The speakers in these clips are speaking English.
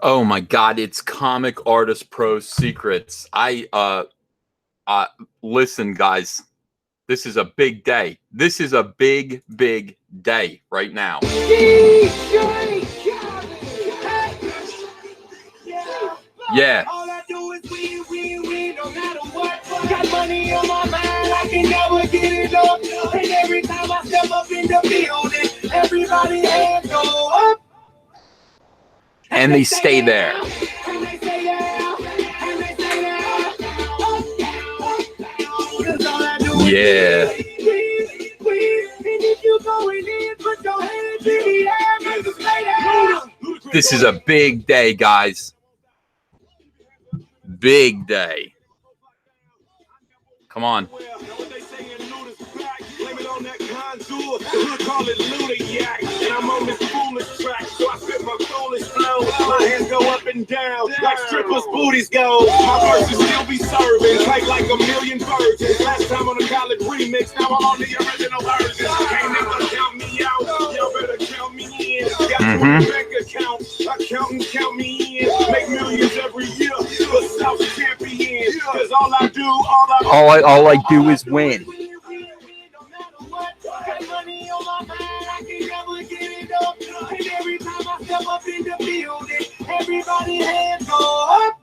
Oh my God, it's Comic Artist Pro Secrets. Listen, guys, this is a big day. This is a big, big day right now. Yeah. All I do is win, no matter what. Got money on my mind, I can never get it up. And every time I step up in the building, everybody hands go up. And they stay there. And they stay there. And they stay there. Cause all I do is Yeah. win. And if you going in, put your hands in the air, make them stay there. This is a big day, guys. Big day. Come on. Call it Ludiac, and I'm on this foolish track, so I spit my foolish flow. My hands go up and down, like strippers' booties go. My verses still be serving, like a million virgins. Last time on the college remix, now I'm on the original version. Can't never count me out, y'all better count me in. Got a bank account, accountants count me in. Make millions every year, but South champion. Cause all I do is win. Money on my mind, I can never get it up. And every time I step up in the building, everybody hands go up.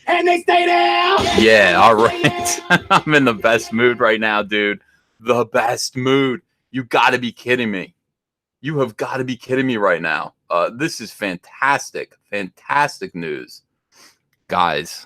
And they stay there. Yeah, all right. I'm in the best mood right now, dude. The best mood. You got to be kidding me. You have got to be kidding me right now. This is fantastic. Fantastic news. Guys,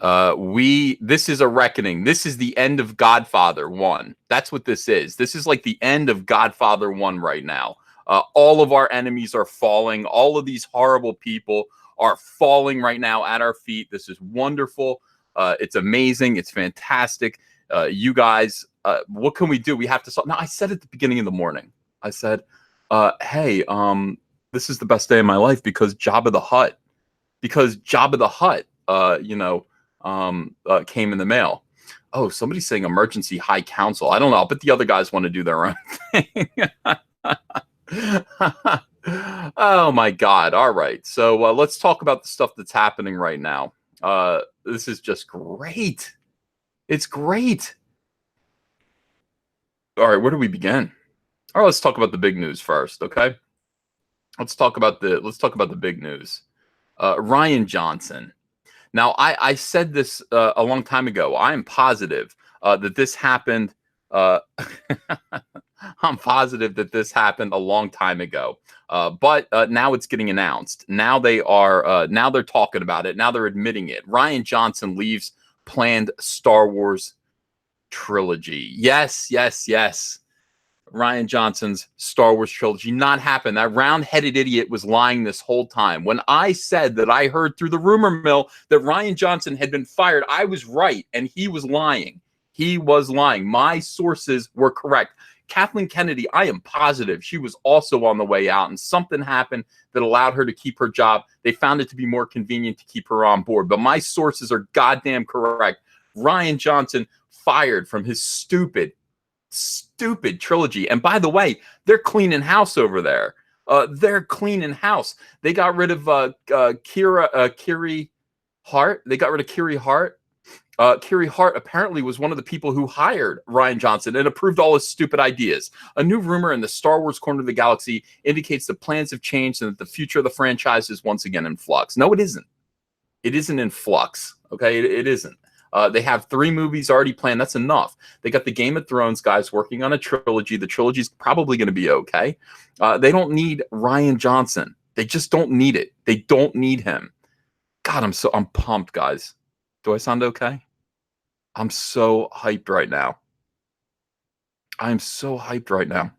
this is a reckoning. This is the end of Godfather 1. That's what this is. This is like the end of Godfather 1 right now. All of our enemies are falling. All of these horrible people are falling right now at our feet. This is wonderful. It's amazing. It's fantastic. You guys, what can we do? We have to solve. Now, I said at the beginning of the morning, I said, hey, this is the best day of my life because Jabba the Hutt, came in the mail. Oh, somebody's saying emergency high council. I don't know, but the other guys want to do their own thing. Oh my God. All right. So let's talk about the stuff that's happening right now. This is just great. It's great. All right. Where do we begin? All right, let's talk about the big news first. Okay. Let's talk about the big news. Rian Johnson. Now, I said this a long time ago. I am positive that this happened. I'm positive that this happened a long time ago. But now it's getting announced. Now they're talking about it. Now they're admitting it. Rian Johnson leaves planned Star Wars trilogy. Yes. Rian Johnson's Star Wars trilogy not happen. That round-headed idiot was lying this whole time. When I said that I heard through the rumor mill that Rian Johnson had been fired, I was right, and he was lying. He was lying. My sources were correct. Kathleen Kennedy, I am positive she was also on the way out, and something happened that allowed her to keep her job. They found it to be more convenient to keep her on board, but my sources are goddamn correct. Rian Johnson fired from his stupid trilogy. And by the way, they're cleaning house over there. They're cleaning house. They got rid of Kiri Hart. They got rid of Kiri Hart. Kiri Hart apparently was one of the people who hired Rian Johnson and approved all his stupid ideas. A new rumor in the Star Wars corner of the galaxy indicates that plans have changed and that the future of the franchise is once again in flux. No, it isn't. It isn't in flux. Okay, it isn't. They have 3 movies already planned. That's enough. They got the Game of Thrones guys working on a trilogy. The trilogy's probably going to be okay. They don't need Rian Johnson. They just don't need it. They don't need him. God, I'm pumped, guys. Do I sound okay? I'm so hyped right now. I'm so hyped right now.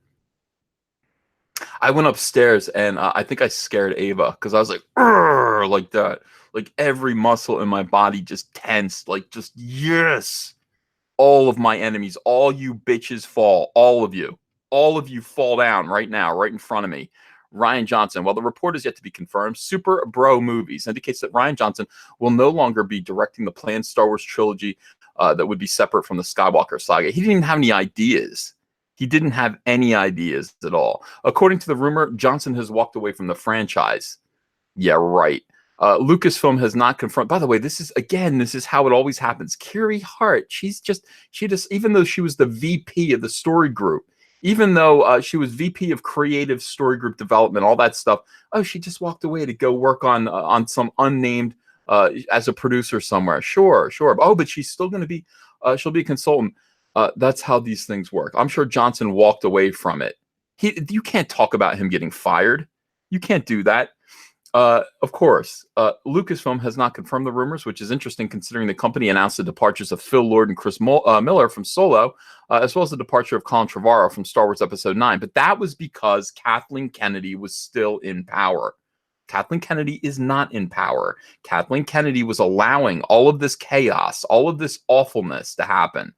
I went upstairs and I think I scared Ava because I was like that. Like every muscle in my body just tensed. Like just, yes. All of my enemies, all you bitches fall. All of you fall down right now, right in front of me. Rian Johnson. While the report is yet to be confirmed, Super Bro Movies indicates that Rian Johnson will no longer be directing the planned Star Wars trilogy that would be separate from the Skywalker saga. He didn't even have any ideas. He didn't have any ideas at all. According to the rumor, Johnson has walked away from the franchise. Yeah, right. Lucasfilm has not confirmed. By the way, this is how it always happens. Carrie Hart, she just, even though she was the VP of the story group, even though she was VP of creative story group development, all that stuff, oh, she just walked away to go work on some unnamed as a producer somewhere. Sure, sure. Oh, but she's still going to be, she'll be a consultant. That's how these things work. I'm sure Johnson walked away from it. You can't talk about him getting fired. You can't do that. Of course, Lucasfilm has not confirmed the rumors, which is interesting considering the company announced the departures of Phil Lord and Chris Miller from Solo, as well as the departure of Colin Trevorrow from Star Wars Episode 9. But that was because Kathleen Kennedy was still in power. Kathleen Kennedy is not in power. Kathleen Kennedy was allowing all of this chaos, all of this awfulness to happen.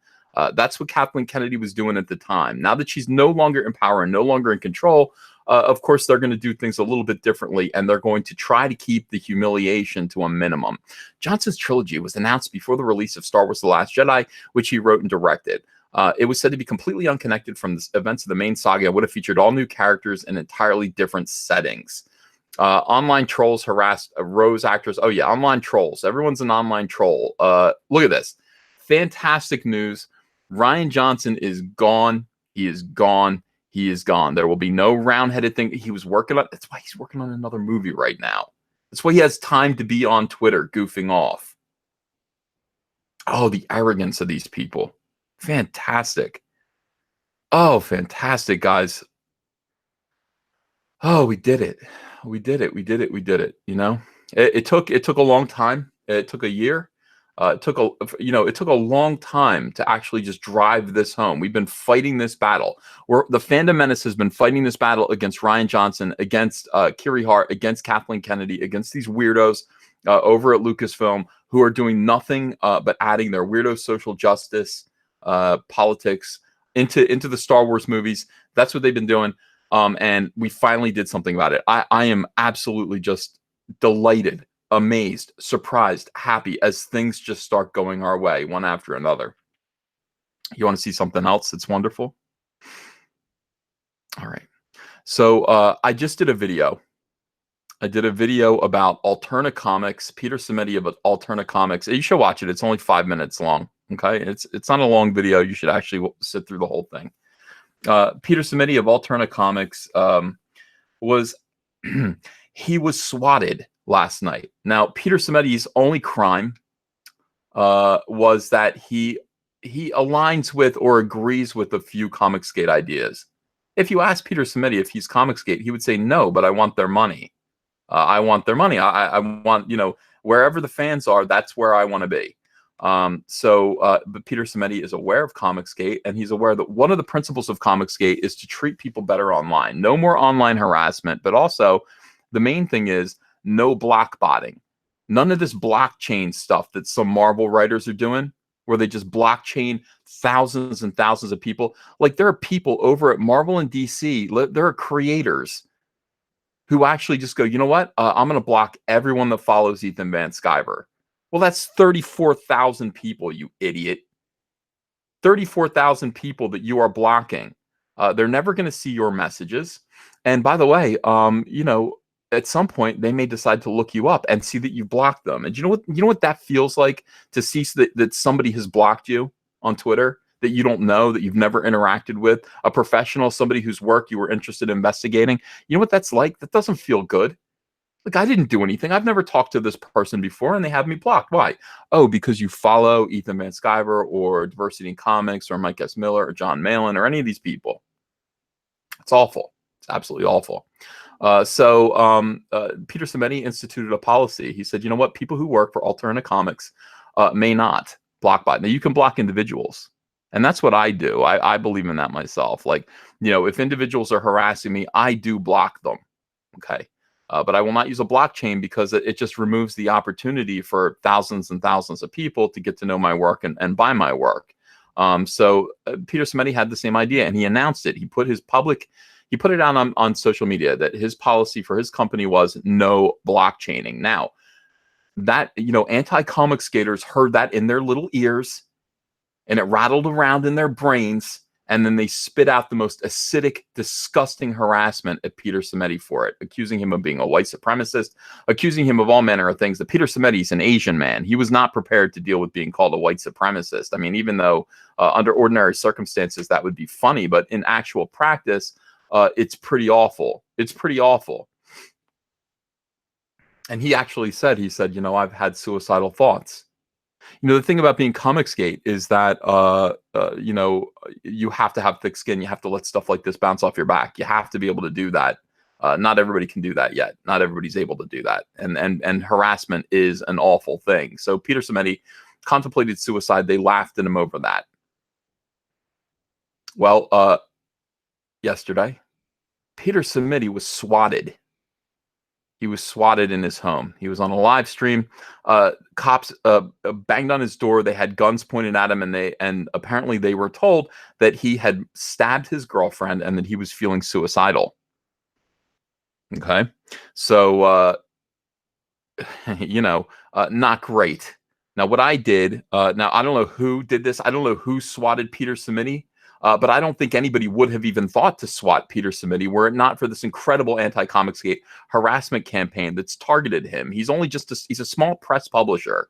That's what Kathleen Kennedy was doing at the time. Now that she's no longer in power and no longer in control, of course, they're going to do things a little bit differently, and they're going to try to keep the humiliation to a minimum. Johnson's trilogy was announced before the release of Star Wars The Last Jedi, which he wrote and directed. It was said to be completely unconnected from the events of the main saga. It would have featured all new characters in entirely different settings. Online trolls harassed Rose actors. Oh, yeah, online trolls. Everyone's an online troll. Look at this. Fantastic news. Rian Johnson is gone. He is gone. He is gone. There will be no round-headed thing. He was working on. That's why he's working on another movie right now. That's why he has time to be on Twitter goofing off. Oh, the arrogance of these people. Fantastic. Oh, fantastic, guys. Oh, we did it. We did it. We did it. We did it. You know, it took a long time. It took a year. It took a long time to actually just drive this home. We've been fighting this battle. The Fandom Menace has been fighting this battle against Rian Johnson, against Carrie Hart, against Kathleen Kennedy, against these weirdos over at Lucasfilm who are doing nothing but adding their weirdo social justice politics into the Star Wars movies. That's what they've been doing. And we finally did something about it. I am absolutely just delighted, amazed, surprised, happy as things just start going our way one after another. You want to see something else that's wonderful? All right. So I just did a video. I did a video about Alterna Comics, Peter Simeti of Alterna Comics. You should watch it. It's only 5 minutes long. Okay. It's not a long video. You should actually sit through the whole thing. Peter Simeti of Alterna Comics was he was swatted last night. Now, Peter Simeti's only crime was that he aligns with or agrees with a few Comicsgate ideas. If you ask Peter Simeti if he's Comicsgate, he would say no, but I want their money. I want their money. I want, wherever the fans are, that's where I want to be. But Peter Simeti is aware of Comicsgate, and he's aware that one of the principles of Comicsgate is to treat people better online. No more online harassment, but also the main thing is no blockbotting. None of this blockchain stuff that some Marvel writers are doing, where they just blockchain thousands and thousands of people. Like, there are people over at Marvel and DC, there are creators who actually just go, you know what? I'm going to block everyone that follows Ethan Van Sciver. Well, that's 34,000 people, you idiot. 34,000 people that you are blocking. They're never going to see your messages. And by the way, at some point they may decide to look you up and see that you blocked them. And you know what that feels like, to see that somebody has blocked you on Twitter that you don't know, that you've never interacted with, a professional, somebody whose work you were interested in investigating. You know what that's like? That doesn't feel good. Like, I didn't do anything. I've never talked to this person before, and they have me blocked. Why? Oh, because you follow Ethan Van Sciver or Diversity in Comics or Mike S. Miller or John Malin or any of these people. It's awful. It's absolutely awful. Peter Simeti instituted a policy. He said, you know what? People who work for Alterna Comics may not block bot. Now, you can block individuals. And that's what I do. I believe in that myself. Like, if individuals are harassing me, I do block them. Okay. But I will not use a blockchain because it just removes the opportunity for thousands and thousands of people to get to know my work and buy my work. Peter Simeti had the same idea, and he announced it. He put it out on social media that his policy for his company was no blockchaining. Now, that, anti-comic skaters heard that in their little ears, and it rattled around in their brains, And then they spit out the most acidic, disgusting harassment at Peter Simeti for it, accusing him of being a white supremacist, accusing him of all manner of things. That Peter Simeti is an Asian man. He was not prepared to deal with being called a white supremacist. I mean, even though under ordinary circumstances that would be funny, but in actual practice, it's pretty awful. It's pretty awful. And he actually said, you know, I've had suicidal thoughts. You know, the thing about being Comicsgate is that, you know, you have to have thick skin. You have to let stuff like this bounce off your back. You have to be able to do that. Not everybody can do that yet. Not everybody's able to do that. And harassment is an awful thing. So Peter Simeti contemplated suicide. They laughed at him over that. Well, yesterday, Peter Simeti was swatted. He was swatted in his home. He was on a live stream. Cops banged on his door. They had guns pointed at him, and apparently they were told that he had stabbed his girlfriend and that he was feeling suicidal. Okay, so you know, not great. Now, what I did, now I don't know who did this. I don't know who swatted Peter Simeti. But I don't think anybody would have even thought to swat Peter Simeti were it not for this incredible anti-Comicsgate harassment campaign that's targeted him. He's only just he's a small press publisher.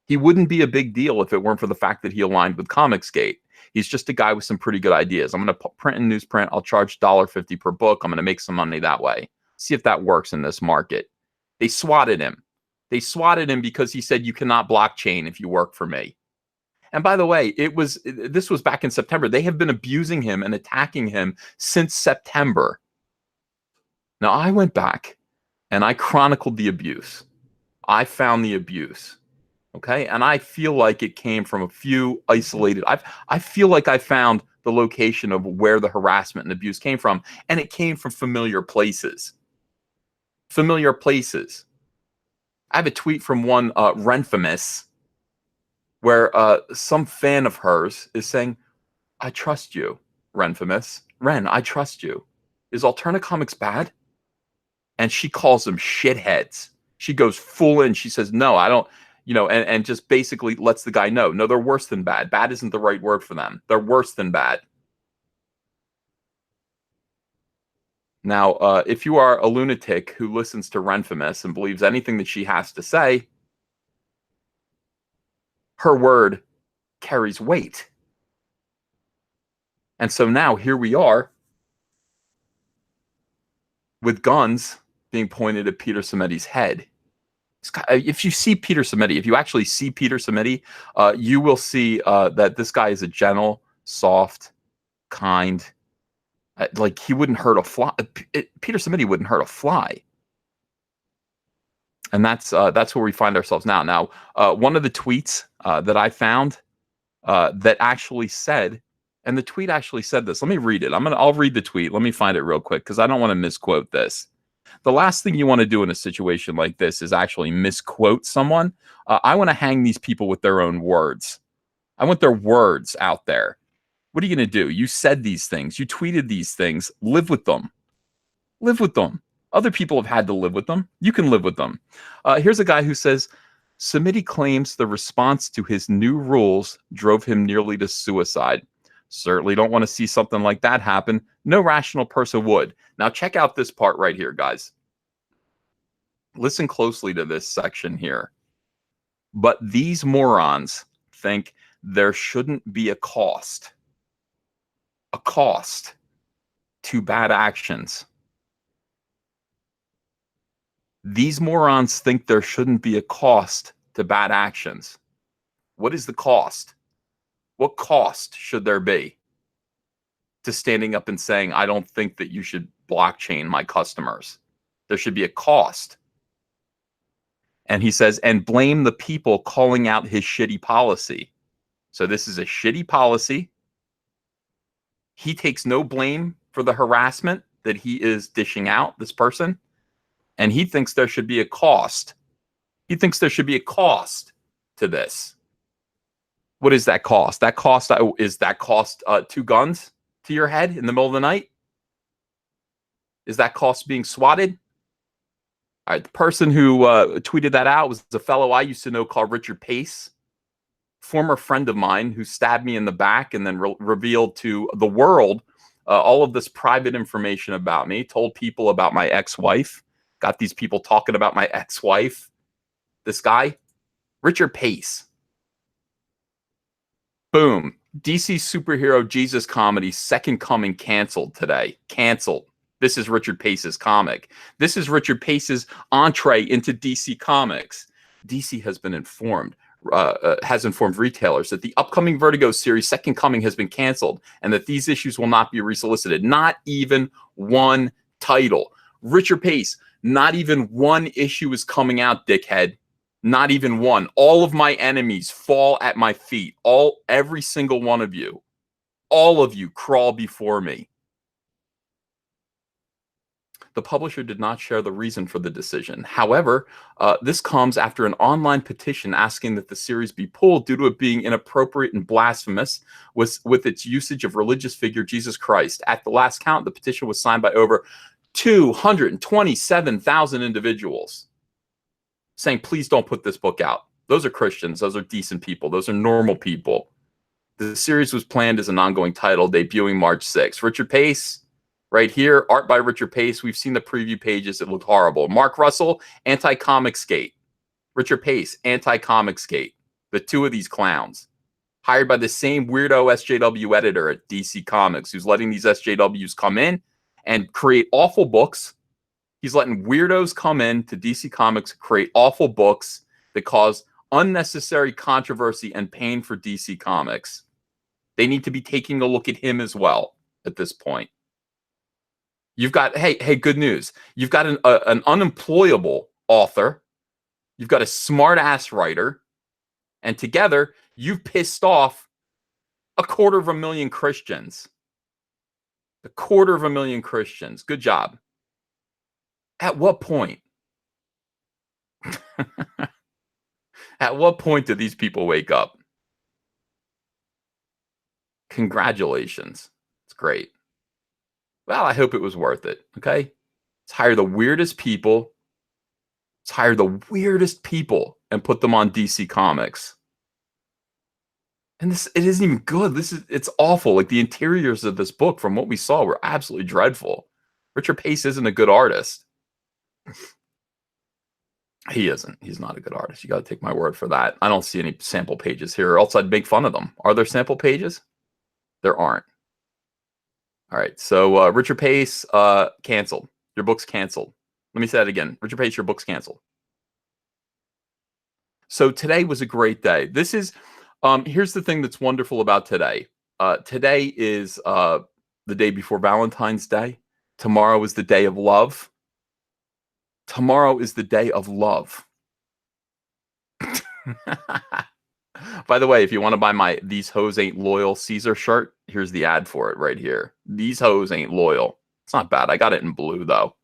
He wouldn't be a big deal if it weren't for the fact that he aligned with Comicsgate. He's just a guy with some pretty good ideas. I'm going to print in newsprint. I'll charge $1.50 per book. I'm going to make some money that way. See if that works in this market. They swatted him. They swatted him because he said, you cannot blockchain if you work for me. And by the way, this was back in September. They have been abusing him and attacking him since September. Now, I went back and I chronicled the abuse. I found the abuse. Okay. And I feel like it came from a few isolated. I feel like I found the location of where the harassment and abuse came from. And it came from familiar places. Familiar places. I have a tweet from one Renfamous, where some fan of hers is saying, I trust you, Renfamous. Ren, I trust you. Is Alterna Comics bad? And she calls them shitheads. She goes full in. She says, no, I don't, you know, and just basically lets the guy know, no, they're worse than bad. Bad isn't the right word for them. They're worse than bad. Now, if you are a lunatic who listens to Renfamous and believes anything that she has to say, her word carries weight. And so now here we are with guns being pointed at Peter Simeti's head. If you see Peter Simeti, if you actually see Peter Simeti, you will see that this guy is a gentle, soft, kind, like he wouldn't hurt a fly. Peter Simeti wouldn't hurt a fly. And that's where we find ourselves now. Now, one of the tweets that I found that actually said, and the tweet actually said this. Let me read it. I'll read the tweet. Let me find it real quick because I don't want to misquote this. The last thing you want to do in a situation like this is actually misquote someone. I want to hang these people with their own words. I want their words out there. What are you going to do? You said these things. You tweeted these things. Live with them. Live with them. Other people have had to live with them. You can live with them. Here's a guy who says, Simeti claims the response to his new rules drove him nearly to suicide. Certainly don't want to see something like that happen. No rational person would. Now check out this part right here, guys. Listen closely to this section here. But these morons think there shouldn't be a cost. A cost to bad actions. These morons think there shouldn't be a cost to bad actions. What is the cost? What cost should there be to standing up and saying, I don't think that you should blockchain my customers? There should be a cost. And he says, and blame the people calling out his shitty policy. So this is a shitty policy. He takes no blame for the harassment that he is dishing out, this person. And he thinks there should be a cost. He thinks there should be a cost to this. What is that cost? That cost is that cost 2 guns to your head in the middle of the night? Is that cost being swatted? All right, the person who tweeted that out was a fellow I used to know called Richard Pace. former friend of mine who stabbed me in the back and then revealed to the world all of this private information about me, told people about my ex-wife, got these people talking about my ex-wife. This guy, Richard Pace. Boom. DC superhero Jesus comedy Second Coming canceled today. Canceled. This is Richard Pace's comic. This is Richard Pace's entree into DC Comics. DC has been informed, has informed retailers that the upcoming Vertigo series Second Coming has been canceled and that these issues will not be resolicited. Not even one title. Richard Pace, not even one issue is coming out, dickhead. Not even one. All of my enemies fall at my feet. Every single one of you. All of you crawl before me. The publisher did not share the reason for the decision. However, this comes after an online petition asking that the series be pulled due to it being inappropriate and blasphemous with its usage of religious figure Jesus Christ. At the last count, the petition was signed by over 227,000 individuals saying, please don't put this book out. Those are Christians. Those are decent people. Those are normal people. The series was planned as an ongoing title, debuting March 6th. Richard Pace, right here, art by Richard Pace. We've seen the preview pages. It looked horrible. Mark Russell, anti-Comicsgate. Richard Pace, anti-Comicsgate. The two of these clowns. Hired by the same weirdo SJW editor at DC Comics, who's letting these SJWs come in and create awful books. He's letting weirdos come in to DC Comics, create awful books that cause unnecessary controversy and pain for DC Comics. They need to be taking a look at him as well at this point. You've got, hey, good news. You've got an unemployable author. You've got a smart-ass writer. And together, you've pissed off 250,000 Christians. 250,000 Christians. Good job. At what point? At what point do these people wake up? Congratulations. It's great. Well, I hope it was worth it, okay? Let's hire the weirdest people. Let's hire the weirdest people and put them on DC Comics. And it isn't even good. It's awful. Like, the interiors of this book, from what we saw, were absolutely dreadful. Richard Pace isn't a good artist. He isn't. He's not a good artist. You got to take my word for that. I don't see any sample pages here, or else I'd make fun of them. Are there sample pages? There aren't. All right. So Richard Pace, canceled. Your book's canceled. Let me say that again. Richard Pace, your book's canceled. So today was a great day. This is, here's the thing that's wonderful about today. Today is the day before Valentine's Day. Tomorrow is the day of love. Tomorrow is the day of love. By the way, if you want to buy my These Hoes Ain't Loyal Caesar shirt, here's the ad for it right here. These hoes ain't loyal. It's not bad. I got it in blue, though.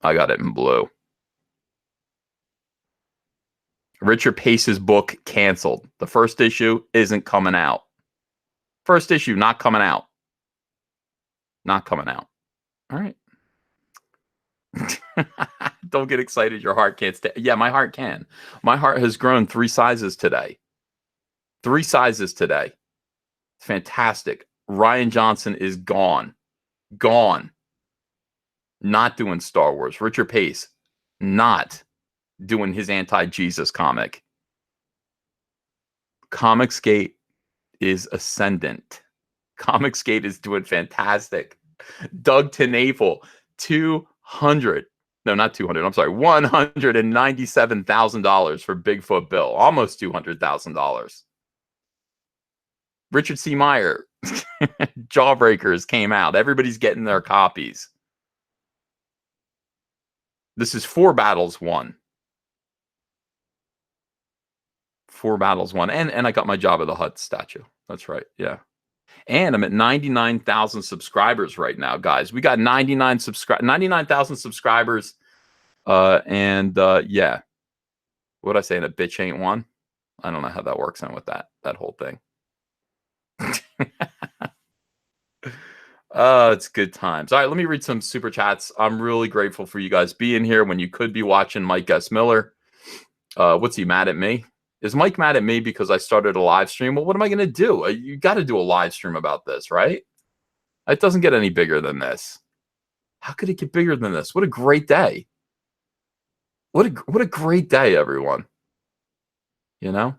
I got it in blue. Richard Pace's book canceled. The first issue isn't coming out. First issue not coming out. Not coming out. All right. Don't get excited. Your heart can't stay. Yeah, my heart can. My heart has grown 3 sizes today. 3 sizes today. Fantastic. Rian Johnson is gone. Gone. Not doing Star Wars. Richard Pace, not doing his anti-Jesus comic. Comicsgate is ascendant. Comicsgate is doing fantastic. Doug TeNapel, $197,000 for Bigfoot Bill. Almost $200,000. Richard C. Meyer, Jawbreakers came out. Everybody's getting their copies. This is 4 battles won. 4 battles won. And I got my Jabba the Hutt statue. That's right. Yeah. And I'm at 99,000 subscribers right now, guys. We got 99,000 subscribers. Yeah. What I say? A bitch ain't one? I don't know how that works in with that whole thing. It's good times. All right, let me read some super chats. I'm really grateful for you guys being here when you could be watching Mike S. Miller. What's he mad at me? Is Mike mad at me because I started a live stream? Well, what am I going to do? You got to do a live stream about this, right? It doesn't get any bigger than this. How could it get bigger than this? What a great day. What a great day, everyone. You know?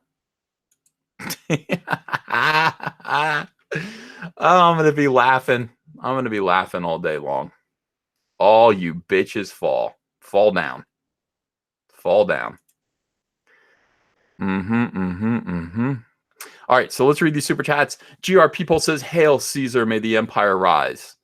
I'm going to be laughing. I'm going to be laughing all day long. All you bitches fall. Fall down. Fall down. All right, so let's read these super chats. GR People says, "Hail Caesar, may the empire rise."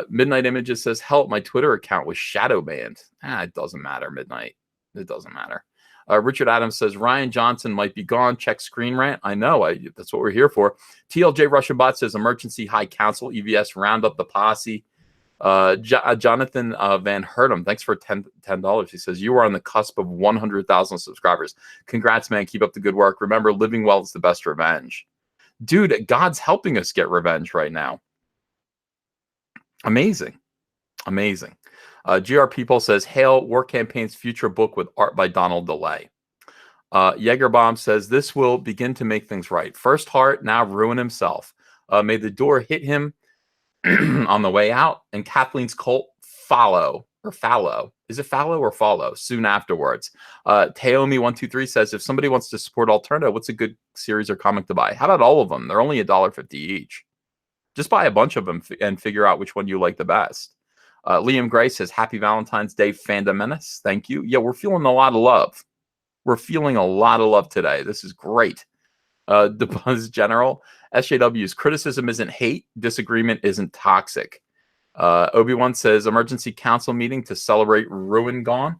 Midnight Images says, "Help, my Twitter account was shadow banned." It doesn't matter, Midnight. It doesn't matter. Richard Adams says, "Rian Johnson might be gone. Check Screen Rant." I know. That's what we're here for. TLJ Russian Bot says, "Emergency High Council, EVS, round up the posse." Jonathan Van Hertem, thanks for $10. He says, "You are on the cusp of 100,000 subscribers. Congrats, man. Keep up the good work. Remember, living well is the best revenge." Dude, God's helping us get revenge right now. Amazing. Amazing. GR People says, "Hail, War Campaign's future book with art by Donald DeLay." Jägerbomb says, "This will begin to make things right. First heart, now ruin himself. May the door hit him on the way out, and Kathleen's cult follow. Is it follow or follow soon afterwards?" Taomi123 says, "If somebody wants to support Alterna, what's a good series or comic to buy? How about all of them? They're only $1.50 each. Just buy a bunch of them and figure out which one you like the best." Liam Gray says, "Happy Valentine's Day, Fandom Menace." Thank you. Yeah, we're feeling a lot of love. We're feeling a lot of love today. This is great. The Buzz General, SJW's criticism isn't hate, disagreement isn't toxic. Obi-Wan says, "Emergency council meeting to celebrate Ruin Gone."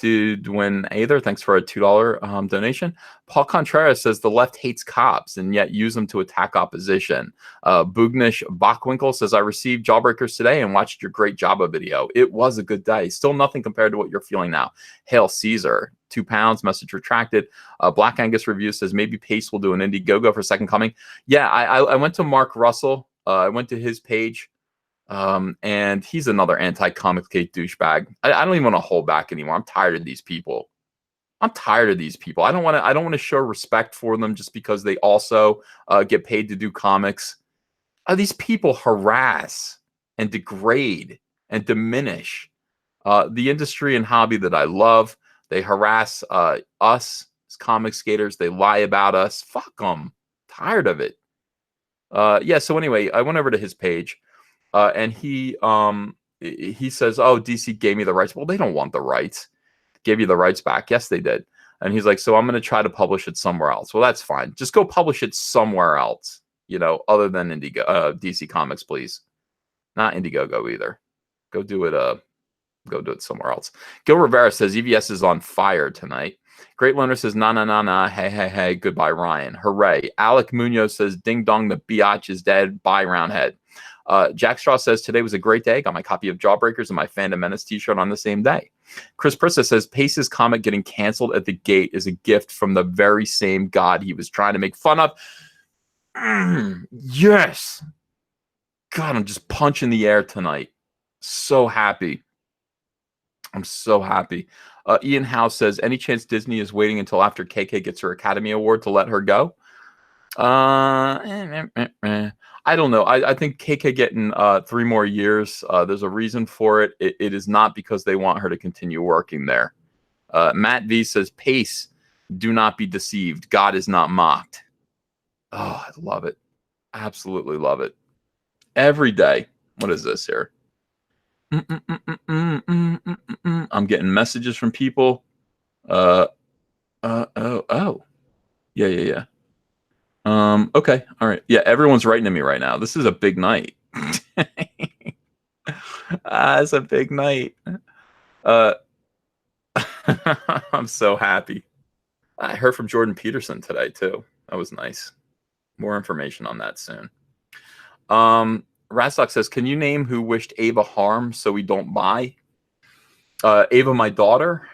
Dude, when Aether, thanks for a $2 donation. Paul Contreras says, "The left hates cops and yet use them to attack opposition." Bugnish Bachwinkle says, "I received Jawbreakers today and watched your great Jabba video. It was a good day. Still nothing compared to what you're feeling now. Hail Caesar." £2, message retracted. Black Angus Review says, "Maybe Pace will do an Indiegogo for Second Coming." Yeah, I went to Mark Russell. I went to his page. And he's another anti-Comicsgate douchebag. I don't even want to hold back anymore. I'm tired of these people. I don't want to show respect for them just because they also get paid to do comics. These people harass and degrade and diminish the industry and hobby that I love. They harass us as comic skaters. They lie about us. Fuck them. Tired of it. Yeah. So anyway, I went over to his page. And he says, "Oh, DC gave me the rights." Well, they don't want the rights. Gave you the rights back. Yes, they did. And he's like, "So I'm going to try to publish it somewhere else." Well, that's fine. Just go publish it somewhere else, other than DC Comics, please. Not Indiegogo either. Go do it somewhere else. Gil Rivera says, "EVS is on fire tonight." Great Loner says, "Nah, hey, goodbye, Ryan. Hooray." Alec Munoz says, "Ding dong, the biatch is dead. Bye, Roundhead." Jack Straw says, "Today was a great day. Got my copy of Jawbreakers and my Fandom Menace t-shirt on the same day." Chris Prissa says, "Pace's comic getting canceled at the gate is a gift from the very same God he was trying to make fun of." Yes. God, I'm just punching the air tonight. So happy. I'm so happy. Ian Howe says, "Any chance Disney is waiting until after KK gets her Academy Award to let her go?" I don't know. I think KK getting 3 more years. There's a reason for it. It is not because they want her to continue working there. Matt V says, "Pace, do not be deceived. God is not mocked." Oh, I love it. Absolutely love it. Every day. What is this here? I'm getting messages from people. Oh. Yeah. Okay. All right. Yeah, everyone's writing to me right now. This is a big night. It's a big night. I'm so happy. I heard from Jordan Peterson today too. That was nice. More information on that soon. Rastock says, "Can you name who wished Ava harm so we don't buy?" Ava, my daughter.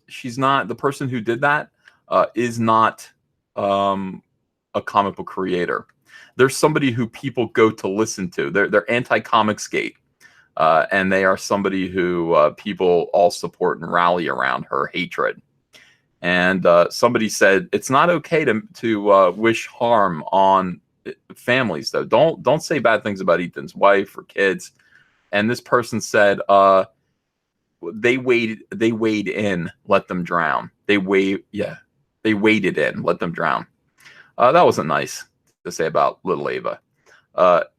She's not the person who did that. Is not a comic book creator. There's somebody who people go to listen to. They're anti-Comicsgate. and they are somebody who people all support and rally around her hatred. And somebody said it's not okay to wish harm on families, though. Don't say bad things about Ethan's wife or kids. And this person said they waded in, let them drown. They waded in, let them drown. That wasn't nice to say about little Ava.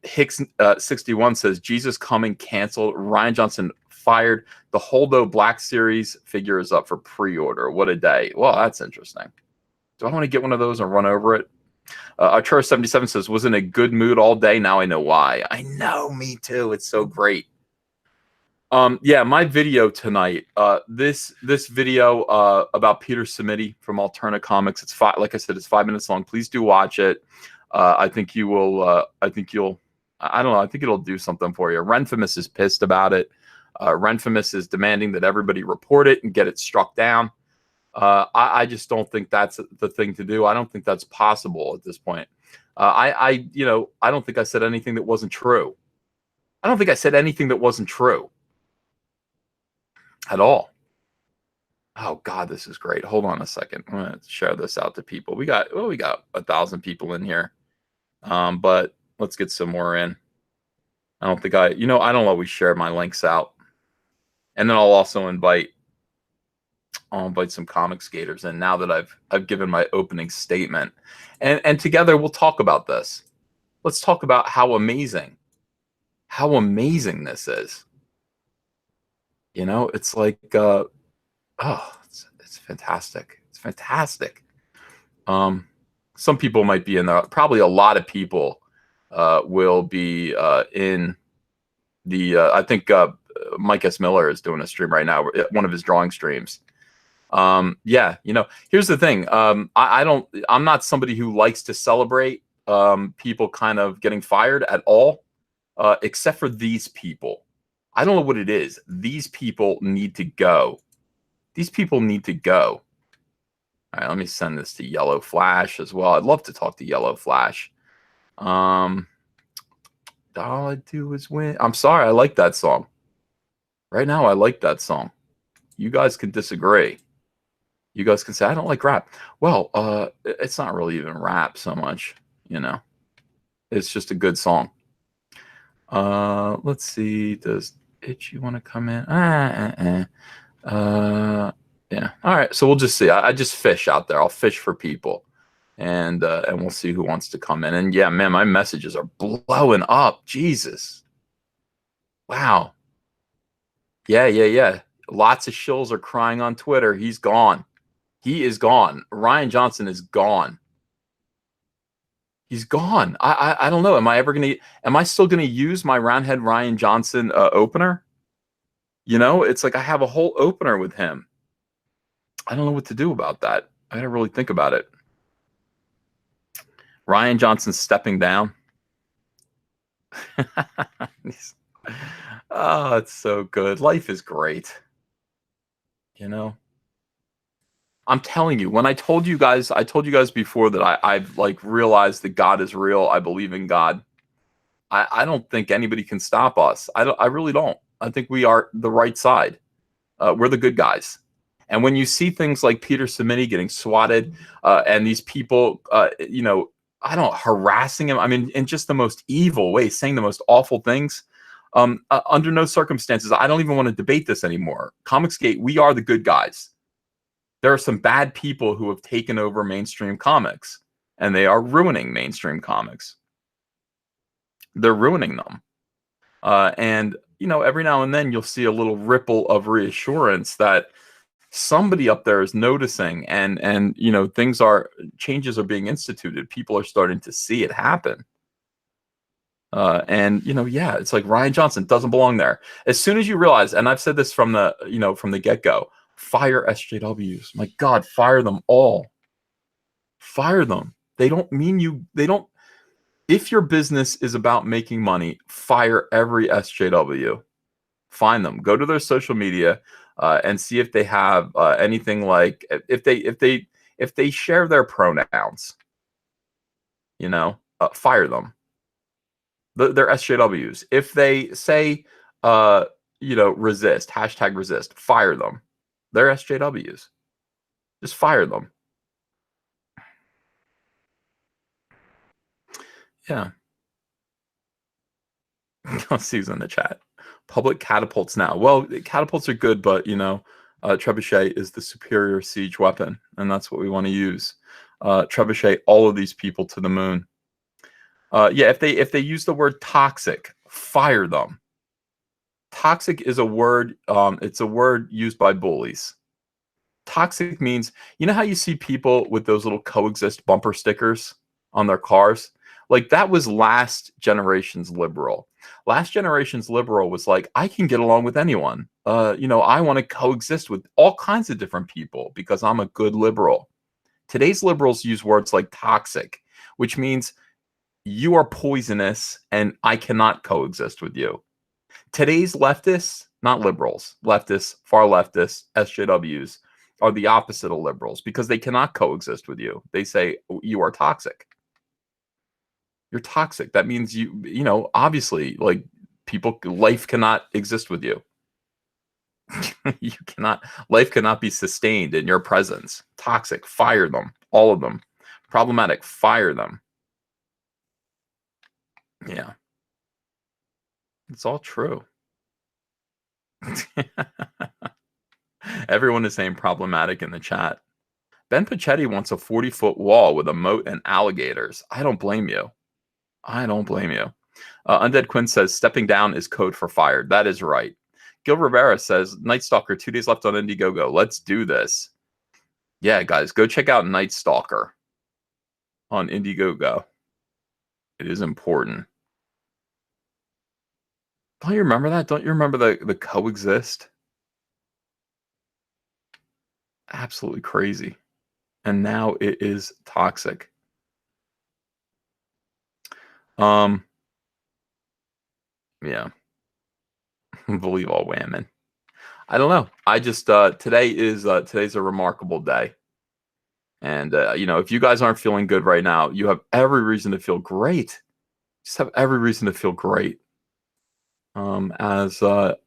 Hicks 61 says Jesus Coming canceled. Rian Johnson fired. The Holdo Black Series figure is up for pre-order. What a day. Well, that's interesting. Do I want to get one of those and run over it? Arturo 77 says, was in a good mood all day. Now I know why. I know, me too. It's so great. Yeah, my video tonight. This video about Peter Simeti from Alterna Comics. It's like I said, it's 5 minutes long. Please do watch it. I think you will. I think you'll. I don't know. I think it'll do something for you. Renfamous is pissed about it. Renfamous is demanding that everybody report it and get it struck down. I just don't think that's the thing to do. I don't think that's possible at this point. I don't think I said anything that wasn't true. I don't think I said anything that wasn't true at all. Oh God, this is great. Hold on a second. I'm gonna share this out to people. We got 1,000 people in here, but let's get some more in. I don't think I don't always share my links out, and then I'll also invite some Comicsgaters in now that I've given my opening statement, and together we'll talk about this. Let's talk about how amazing this is. It's like it's fantastic. It's fantastic. Some people might be in there. Probably a lot of people will be in the. I think Mike S. Miller is doing a stream right now, one of his drawing streams. Yeah, here's the thing. I'm not somebody who likes to celebrate people kind of getting fired at all, except for these people. I don't know what it is. These people need to go. These people need to go. All right, let me send this to Yellow Flash as well. I'd love to talk to Yellow Flash. All I do is win. I'm sorry, I like that song. Right now, I like that song. You guys can disagree. You guys can say, I don't like rap. Well, it's not really even rap so much, It's just a good song. Let's see. Does Itchy want to come in? Yeah. All right. So we'll just see. I just fish out there. I'll fish for people, and we'll see who wants to come in. And yeah, man, my messages are blowing up. Jesus. Wow. Yeah. Lots of shills are crying on Twitter. He's gone. He is gone. Rian Johnson is gone. He's gone. I don't know. Am I still gonna use my Roundhead Rian Johnson opener? It's like I have a whole opener with him. I don't know what to do about that. I gotta really think about it. Rian Johnson stepping down. Oh, it's so good. Life is great. I'm telling you, when I told you guys before that I've like realized that God is real. I believe in God. I don't think anybody can stop us. I really don't. I think we are the right side. We're the good guys. And when you see things like Peter Simeti getting swatted, and these people, harassing him, I mean, in just the most evil way, saying the most awful things, under no circumstances, I don't even want to debate this anymore. Comicsgate, we are the good guys. There are some bad people who have taken over mainstream comics, and they are ruining mainstream comics. They're ruining them. And every now and then you'll see a little ripple of reassurance that somebody up there is noticing, and changes are being instituted. People are starting to see it happen. Yeah, it's like Rian Johnson doesn't belong there. As soon as you realize, and I've said this from the get-go, fire SJWs. My God, fire them all. Fire them. They don't mean you. They don't. If your business is about making money, fire every SJW. Find them. Go to their social media and see if they have anything like if they share their pronouns. Fire them. They're SJWs. If they say resist, hashtag resist, fire them. They're SJWs. Just fire them. Yeah. Sue's in the chat. Public catapults now. Well, catapults are good, but trebuchet is the superior siege weapon, and that's what we want to use. Trebuchet all of these people to the moon. Yeah, if they use the word toxic, fire them. Toxic is a word. It's a word used by bullies. Toxic means, you know how you see people with those little coexist bumper stickers on their cars? Like, that was last generation's liberal. Last generation's liberal was like, I can get along with anyone. I want to coexist with all kinds of different people because I'm a good liberal. Today's liberals use words like toxic, which means you are poisonous and I cannot coexist with you. Today's leftists, not liberals, leftists, far leftists, SJWs, are the opposite of liberals because they cannot coexist with you. They say, you are toxic. You're toxic. That means obviously, like, life cannot exist with you. Life cannot be sustained in your presence. Toxic, fire them, all of them. Problematic, fire them. Yeah. It's all true. Everyone is saying problematic in the chat. Ben Pachetti wants a 40-foot wall with a moat and alligators. I don't blame you. Undead Quinn says stepping down is code for fired. That is right. Gil Rivera says Night Stalker, 2 days left on Indiegogo. Let's do this. Yeah, guys, go check out Night Stalker on Indiegogo. It is important. Don't you remember that? Don't you remember the coexist? Absolutely crazy. And now it is toxic. Yeah. Believe all women. I don't know. I just today's a remarkable day. And if you guys aren't feeling good right now, you have every reason to feel great. Just have every reason to feel great. We are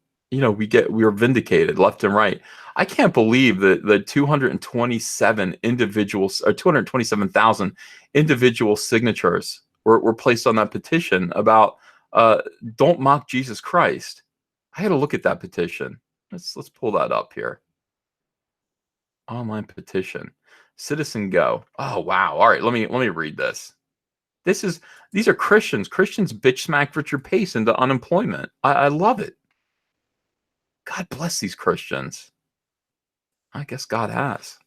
vindicated left and right. I can't believe that the 227 individuals or 227,000 individual signatures were placed on that petition about don't mock Jesus Christ. I had to look at that petition. Let's pull that up here. Online petition. Citizen Go. Oh wow. All right, let me read this. These are Christians. Christians bitch smack Richard Pace into unemployment. I love it. God bless these Christians. I guess God has.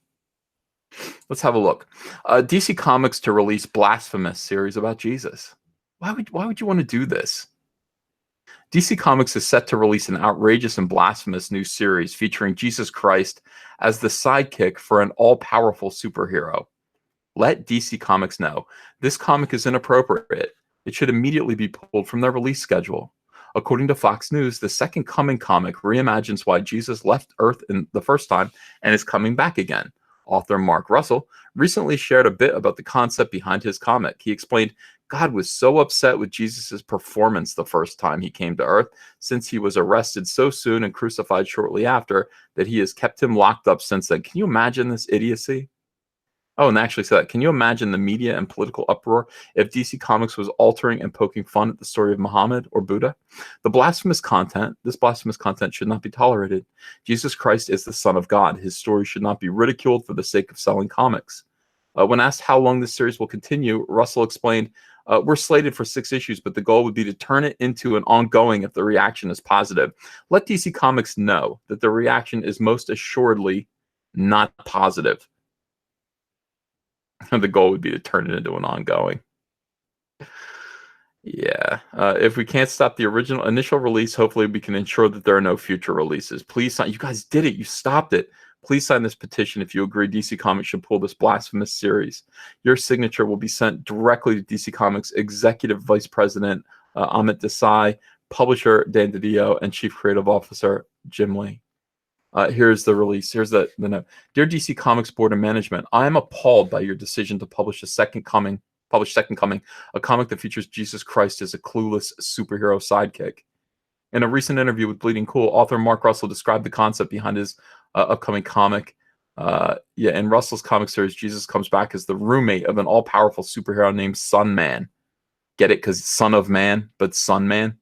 Let's have a look. DC Comics to release blasphemous series about Jesus. Why would you want to do this? DC Comics is set to release an outrageous and blasphemous new series featuring Jesus Christ as the sidekick for an all-powerful superhero. Let DC Comics know. This comic is inappropriate. It should immediately be pulled from their release schedule. According to Fox News, the Second Coming comic reimagines why Jesus left Earth in the first time and is coming back again. Author Mark Russell recently shared a bit about the concept behind his comic. He explained, God was so upset with Jesus' performance the first time he came to Earth, since he was arrested so soon and crucified shortly after, that he has kept him locked up since then. Can you imagine this idiocy? Oh, and they actually said that. Can you imagine the media and political uproar if DC Comics was altering and poking fun at the story of Muhammad or Buddha? This blasphemous content should not be tolerated. Jesus Christ is the Son of God. His story should not be ridiculed for the sake of selling comics. When asked how long this series will continue, Russell explained, we're slated for 6 issues, but the goal would be to turn it into an ongoing if the reaction is positive. Let DC Comics know that the reaction is most assuredly not positive. The goal would be to turn it into an ongoing. Yeah. If we can't stop the initial release, hopefully we can ensure that there are no future releases. Please sign. You guys did it. You stopped it. Please sign this petition if you agree DC Comics should pull this blasphemous series. Your signature will be sent directly to DC Comics Executive Vice President Amit Desai, Publisher Dan DiDio, and Chief Creative Officer Jim Lee. Here's the release. Here's the note. Dear DC Comics Board of Management, I am appalled by your decision to publish Second Coming, a comic that features Jesus Christ as a clueless superhero sidekick. In a recent interview with Bleeding Cool, author Mark Russell described the concept behind his upcoming comic. In Russell's comic series, Jesus comes back as the roommate of an all-powerful superhero named Sun Man. Get it? Because Son of Man, but Sun Man.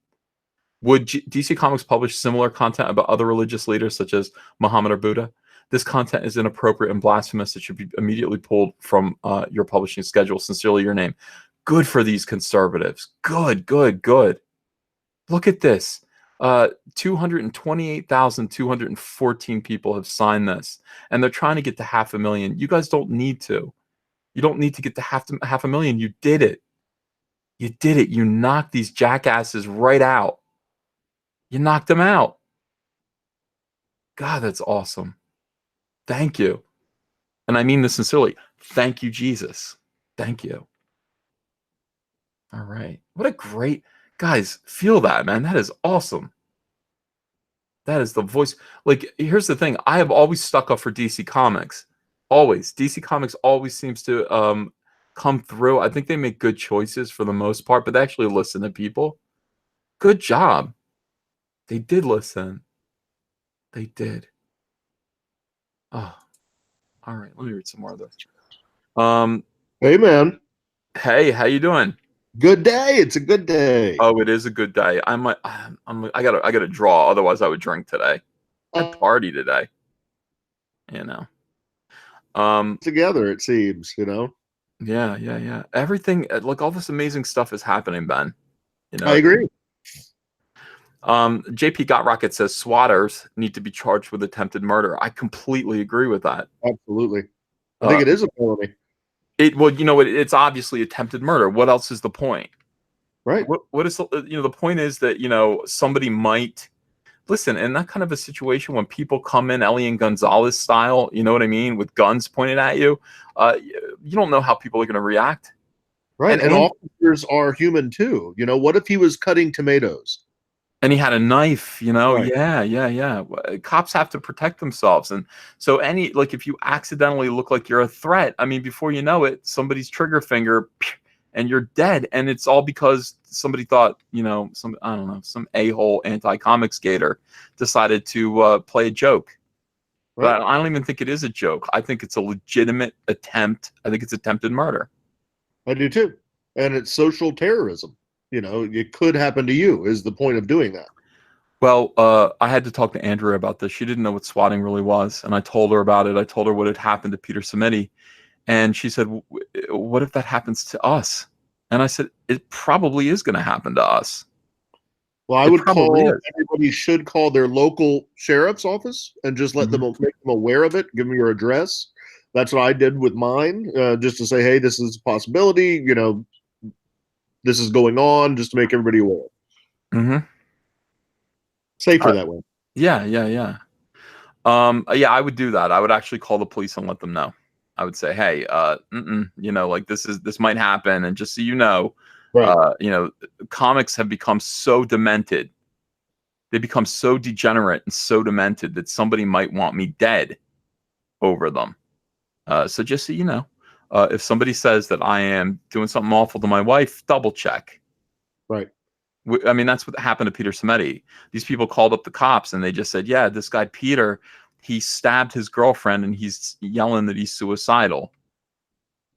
Would DC Comics publish similar content about other religious leaders such as Muhammad or Buddha? This content is inappropriate and blasphemous. It should be immediately pulled from your publishing schedule. Sincerely, your name. Good for these conservatives. Good, good, good. Look at this. 228,214 people have signed this, and they're trying to get to 500,000. You guys don't need to. You don't need to get to half a million. You did it. You did it. You knocked these jackasses right out. You knocked them out. God, that's awesome. Thank you. And I mean this sincerely. Thank you, Jesus. Thank you. All right. What a great... Guys, feel that, man. That is awesome. That is the voice. Like, here's the thing. I have always stuck up for DC Comics. Always. DC Comics always seems to come through. I think they make good choices for the most part, but they actually listen to people. Good job. They did listen. They did. Oh, all right. Let me read some more of this. Hey, man. Hey, how you doing? Good day. It's a good day. Oh, it is a good day. I gotta draw. Otherwise, I would drink today. I party today. You know. Together, it seems. You know. Yeah. Everything, like all this amazing stuff is happening, Ben. You know. I agree. JP Got Rocket says swatters need to be charged with attempted murder. I completely agree with that. Absolutely. I think it is a felony. Well, you know, it's obviously attempted murder. What else is the point? Right. What is the point is that, you know, somebody might listen in that kind of a situation when people come in Elian Gonzalez style, you know what I mean, with guns pointed at you. You don't know how people are going to react. Right. And officers are human too. You know, what if he was cutting tomatoes? And he had a knife, you know. Right. Yeah. Cops have to protect themselves, and so if you accidentally look like you're a threat, I mean, before you know it, somebody's trigger finger, and you're dead. And it's all because somebody thought, you know, some a-hole anti-Comicsgater decided to play a joke. Right. But I don't even think it is a joke. I think it's a legitimate attempt. I think it's attempted murder. I do too, and it's social terrorism. You know, it could happen to you is the point of doing that. Well, I had to talk to Andrea about this. She didn't know what swatting really was, and I told her about it. I told her what had happened to Peter Simeti, and she said, what if that happens to us? And I said, it probably is going to happen to us. Well, I would call, everybody should call their local sheriff's office and just let them, make them aware of it, give them your address. That's what I did with mine, just to say, hey, this is a possibility, you know, this is going on, just to make everybody aware. Safer that way. Yeah. I would do that. I would actually call the police and let them know. I would say, hey, you know, like this might happen, and just so you know, you know, comics have become so demented. They become so degenerate and so demented that somebody might want me dead over them. So just so you know. If somebody says that I am doing something awful to my wife, double check. Right. I mean, that's what happened to Peter Simeti. These people called up the cops and they just said, yeah, this guy, Peter, he stabbed his girlfriend and he's yelling that he's suicidal.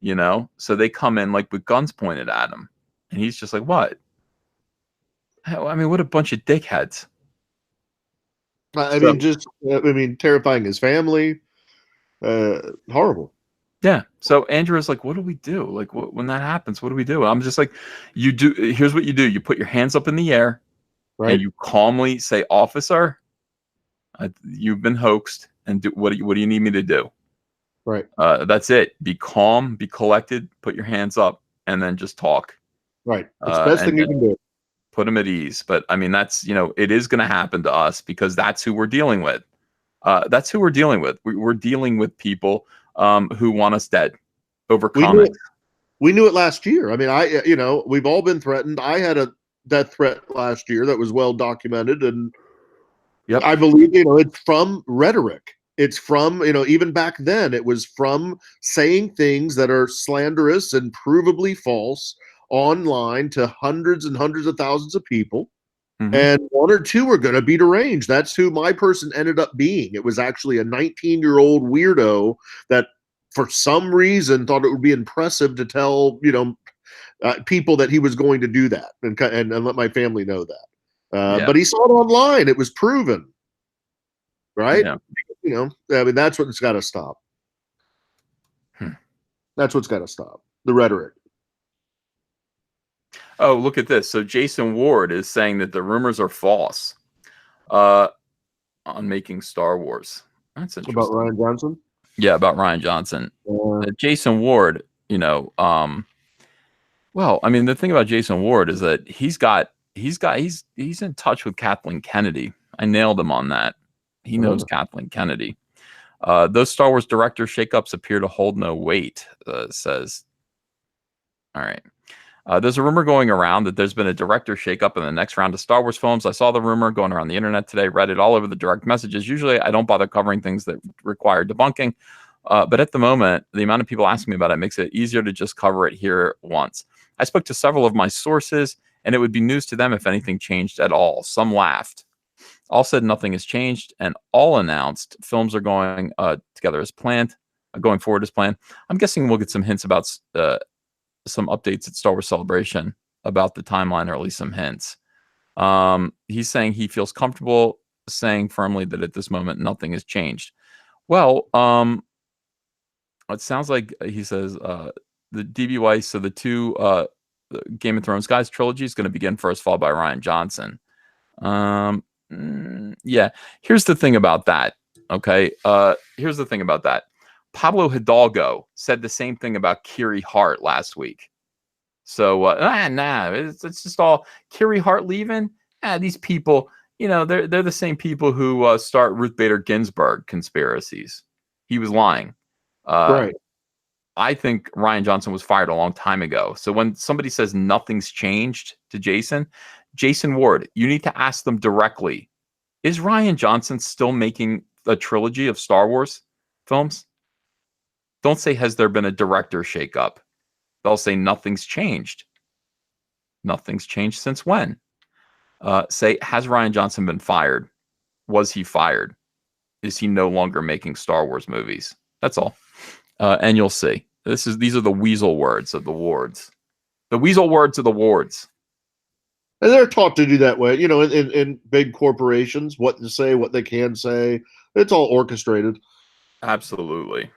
You know? So they come in like with guns pointed at him. And he's just like, what? I mean, what a bunch of dickheads. I mean, terrifying his family. Horrible. Yeah. So Andrea's like, what do we do? Like, when that happens, what do we do? And I'm just like, here's what you do. You put your hands up in the air, right? And you calmly say, officer, you've been hoaxed. And what do you need me to do? Right. That's it. Be calm, be collected, put your hands up, and then just talk. Right. It's the best thing you can do. Put them at ease. But I mean, that's, you know, it is going to happen to us because that's who we're dealing with. That's who we're dealing with. We're dealing with people who want us dead over comics. We knew it last year. I mean, you know, we've all been threatened. I had a death threat last year that was well documented, and I believe, you know, it's from rhetoric. It's from, you know, even back then, it was from saying things that are slanderous and provably false online to hundreds and hundreds of thousands of people. And one or two are going to be deranged. That's who my person ended up being. It was actually a 19-year-old weirdo that, for some reason, thought it would be impressive to tell, people that he was going to do that and let my family know that. But he saw it online. It was proven. Right? Yeah. I mean, that's what's got to stop. That's what's got to stop. The rhetoric. Oh, look at this. So Jason Ward is saying that the rumors are false on making Star Wars. That's interesting. About Rian Johnson? Yeah, about Rian Johnson. Jason Ward, well, I mean, the thing about Jason Ward is that he's in touch with Kathleen Kennedy. I nailed him on that. He knows Kathleen Kennedy. Those Star Wars director shakeups appear to hold no weight, says. All right. There's a rumor going around that there's been a director shakeup in the next round of Star Wars films. I saw the rumor going around the internet today, read it all over the direct messages. Usually I don't bother covering things that require debunking. But at the moment, the amount of people asking me about it makes it easier to just cover it here once. I spoke to several of my sources, and it would be news to them if anything changed at all. Some laughed. All said nothing has changed, and all announced films are going together as planned, going forward as planned. I'm guessing we'll get some hints about some updates at Star Wars Celebration about the timeline, or at least some hints. He's saying he feels comfortable saying firmly that at this moment nothing has changed. Well, it sounds like he says the DB Weiss, so the two Game of Thrones guys trilogy is going to begin first, followed by Rian Johnson. Yeah, here's the thing about that. Okay, here's the thing about that. Pablo Hidalgo said the same thing about Kiri Hart last week. So it's just all Kiri Hart leaving. These people, they're the same people who start Ruth Bader Ginsburg conspiracies. He was lying. Right. I think Rian Johnson was fired a long time ago. So when somebody says nothing's changed to Jason Ward, you need to ask them directly: is Rian Johnson still making a trilogy of Star Wars films? Don't say, has there been a director shakeup? They'll say nothing's changed. Nothing's changed since when? Say, has Rian Johnson been fired? Was he fired? Is he no longer making Star Wars movies? That's all. And you'll see. These are the weasel words of the Wards. The weasel words of the Wards. And they're taught to do that way, in big corporations, what to say, what they can say. It's all orchestrated. Absolutely.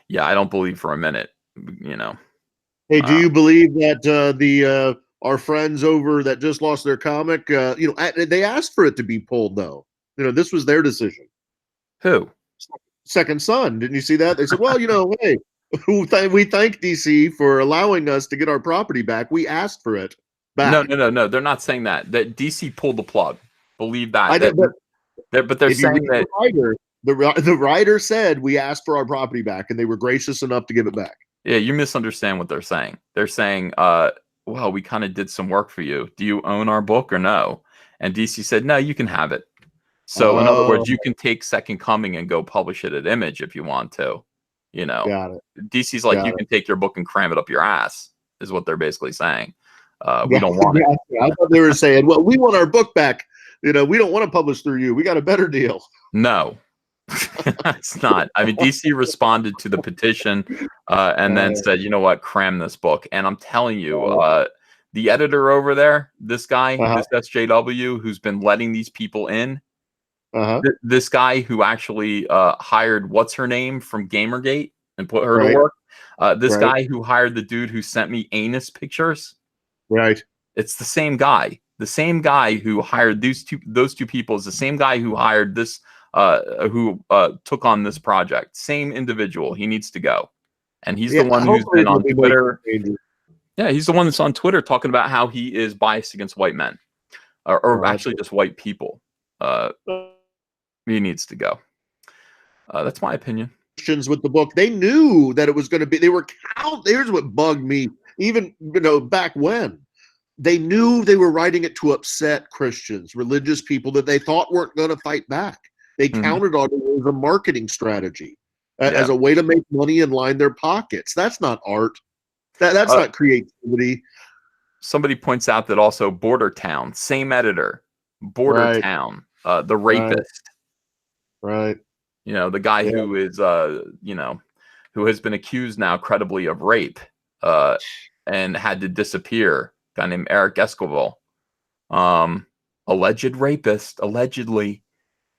Yeah, I don't believe for a minute, Hey, do you believe that our friends over that just lost their comic, they asked for it to be pulled, though. This was their decision. Who? Second Son. Didn't you see that? They said, well, hey, we thank DC for allowing us to get our property back. We asked for it back. No. They're not saying that. That DC pulled the plug. Believe that. I did, but they're saying that the writer said we asked for our property back, and they were gracious enough to give it back. Yeah, you misunderstand what they're saying. They're saying, well, we kind of did some work for you. Do you own our book or no? And DC said, no, you can have it. So in other words, you can take Second Coming and go publish it at Image if you want to. Got it. DC's like, you can take your book and cram it up your ass, is what they're basically saying. We don't want it. I thought they were saying, well, we want our book back. We don't want to publish through you. We got a better deal. No, it's not. I mean, DC responded to the petition and then said, you know what, cram this book. And I'm telling you, the editor over there, this guy, this SJW, who's been letting these people in, this guy who actually hired what's her name from Gamergate and put her to work. This guy who hired the dude who sent me anus pictures. Right. It's the same guy. The same guy who hired those two people is the same guy who hired this, who took on this project. Same individual. He needs to go. And he's the one who's been on Twitter. Yeah, he's the one that's on Twitter talking about how he is biased against white men, or actually just white people. He needs to go. That's my opinion. With the book, they knew that it was going to be. They were Here's what bugged me. Even back when they knew they were writing it to upset Christians, religious people that they thought weren't going to fight back. They counted on it as a marketing strategy, as a way to make money and line their pockets. That's not art. That's not creativity. somebody points out that also Border Town, same editor, Border Right. Town, the rapist. Right. You know, the guy Yeah. who is, you know, who has been accused now credibly of rape and had to disappear. A guy named Eric Escobar. Alleged rapist, allegedly.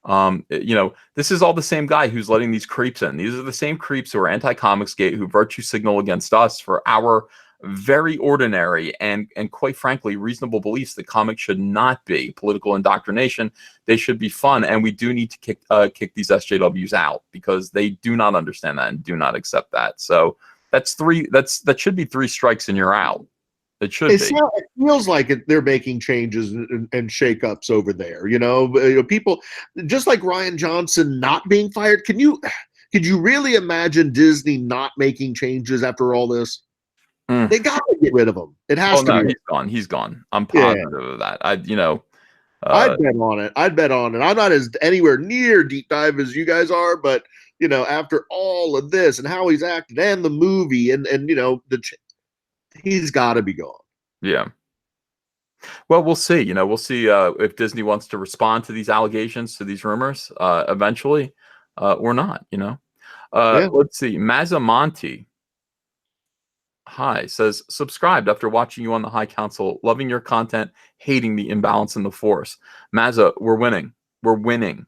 You know, this is all the same guy who's letting these creeps in. These are the same creeps who are anti-Comicsgate, who virtue signal against us for our very ordinary and quite frankly reasonable beliefs that comics should not be political indoctrination. They should be fun, and we do need to kick these SJWs out because they do not understand that and do not accept that. So that's three. That should be 3 strikes and you're out. It should be. It feels like they're making changes and shakeups over there. You know, people just like Rian Johnson not being fired. Could you really imagine Disney not making changes after all this? They got to get rid of him. It has to be. He's gone. He's gone. I'm positive of that. I'd bet on it. I'd bet on it. I'm not as anywhere near deep dive as you guys are, but you know, after all of this and how he's acted and the movie and you know, he's got to be gone. Yeah. Well, we'll see. You know, we'll see if Disney wants to respond to these allegations, to these rumors, eventually, or not. You know. Let's see. Mazamonti. Hi, says subscribed after watching you on the High Council, loving your content, hating the imbalance in the force. Mazza, we're winning. We're winning.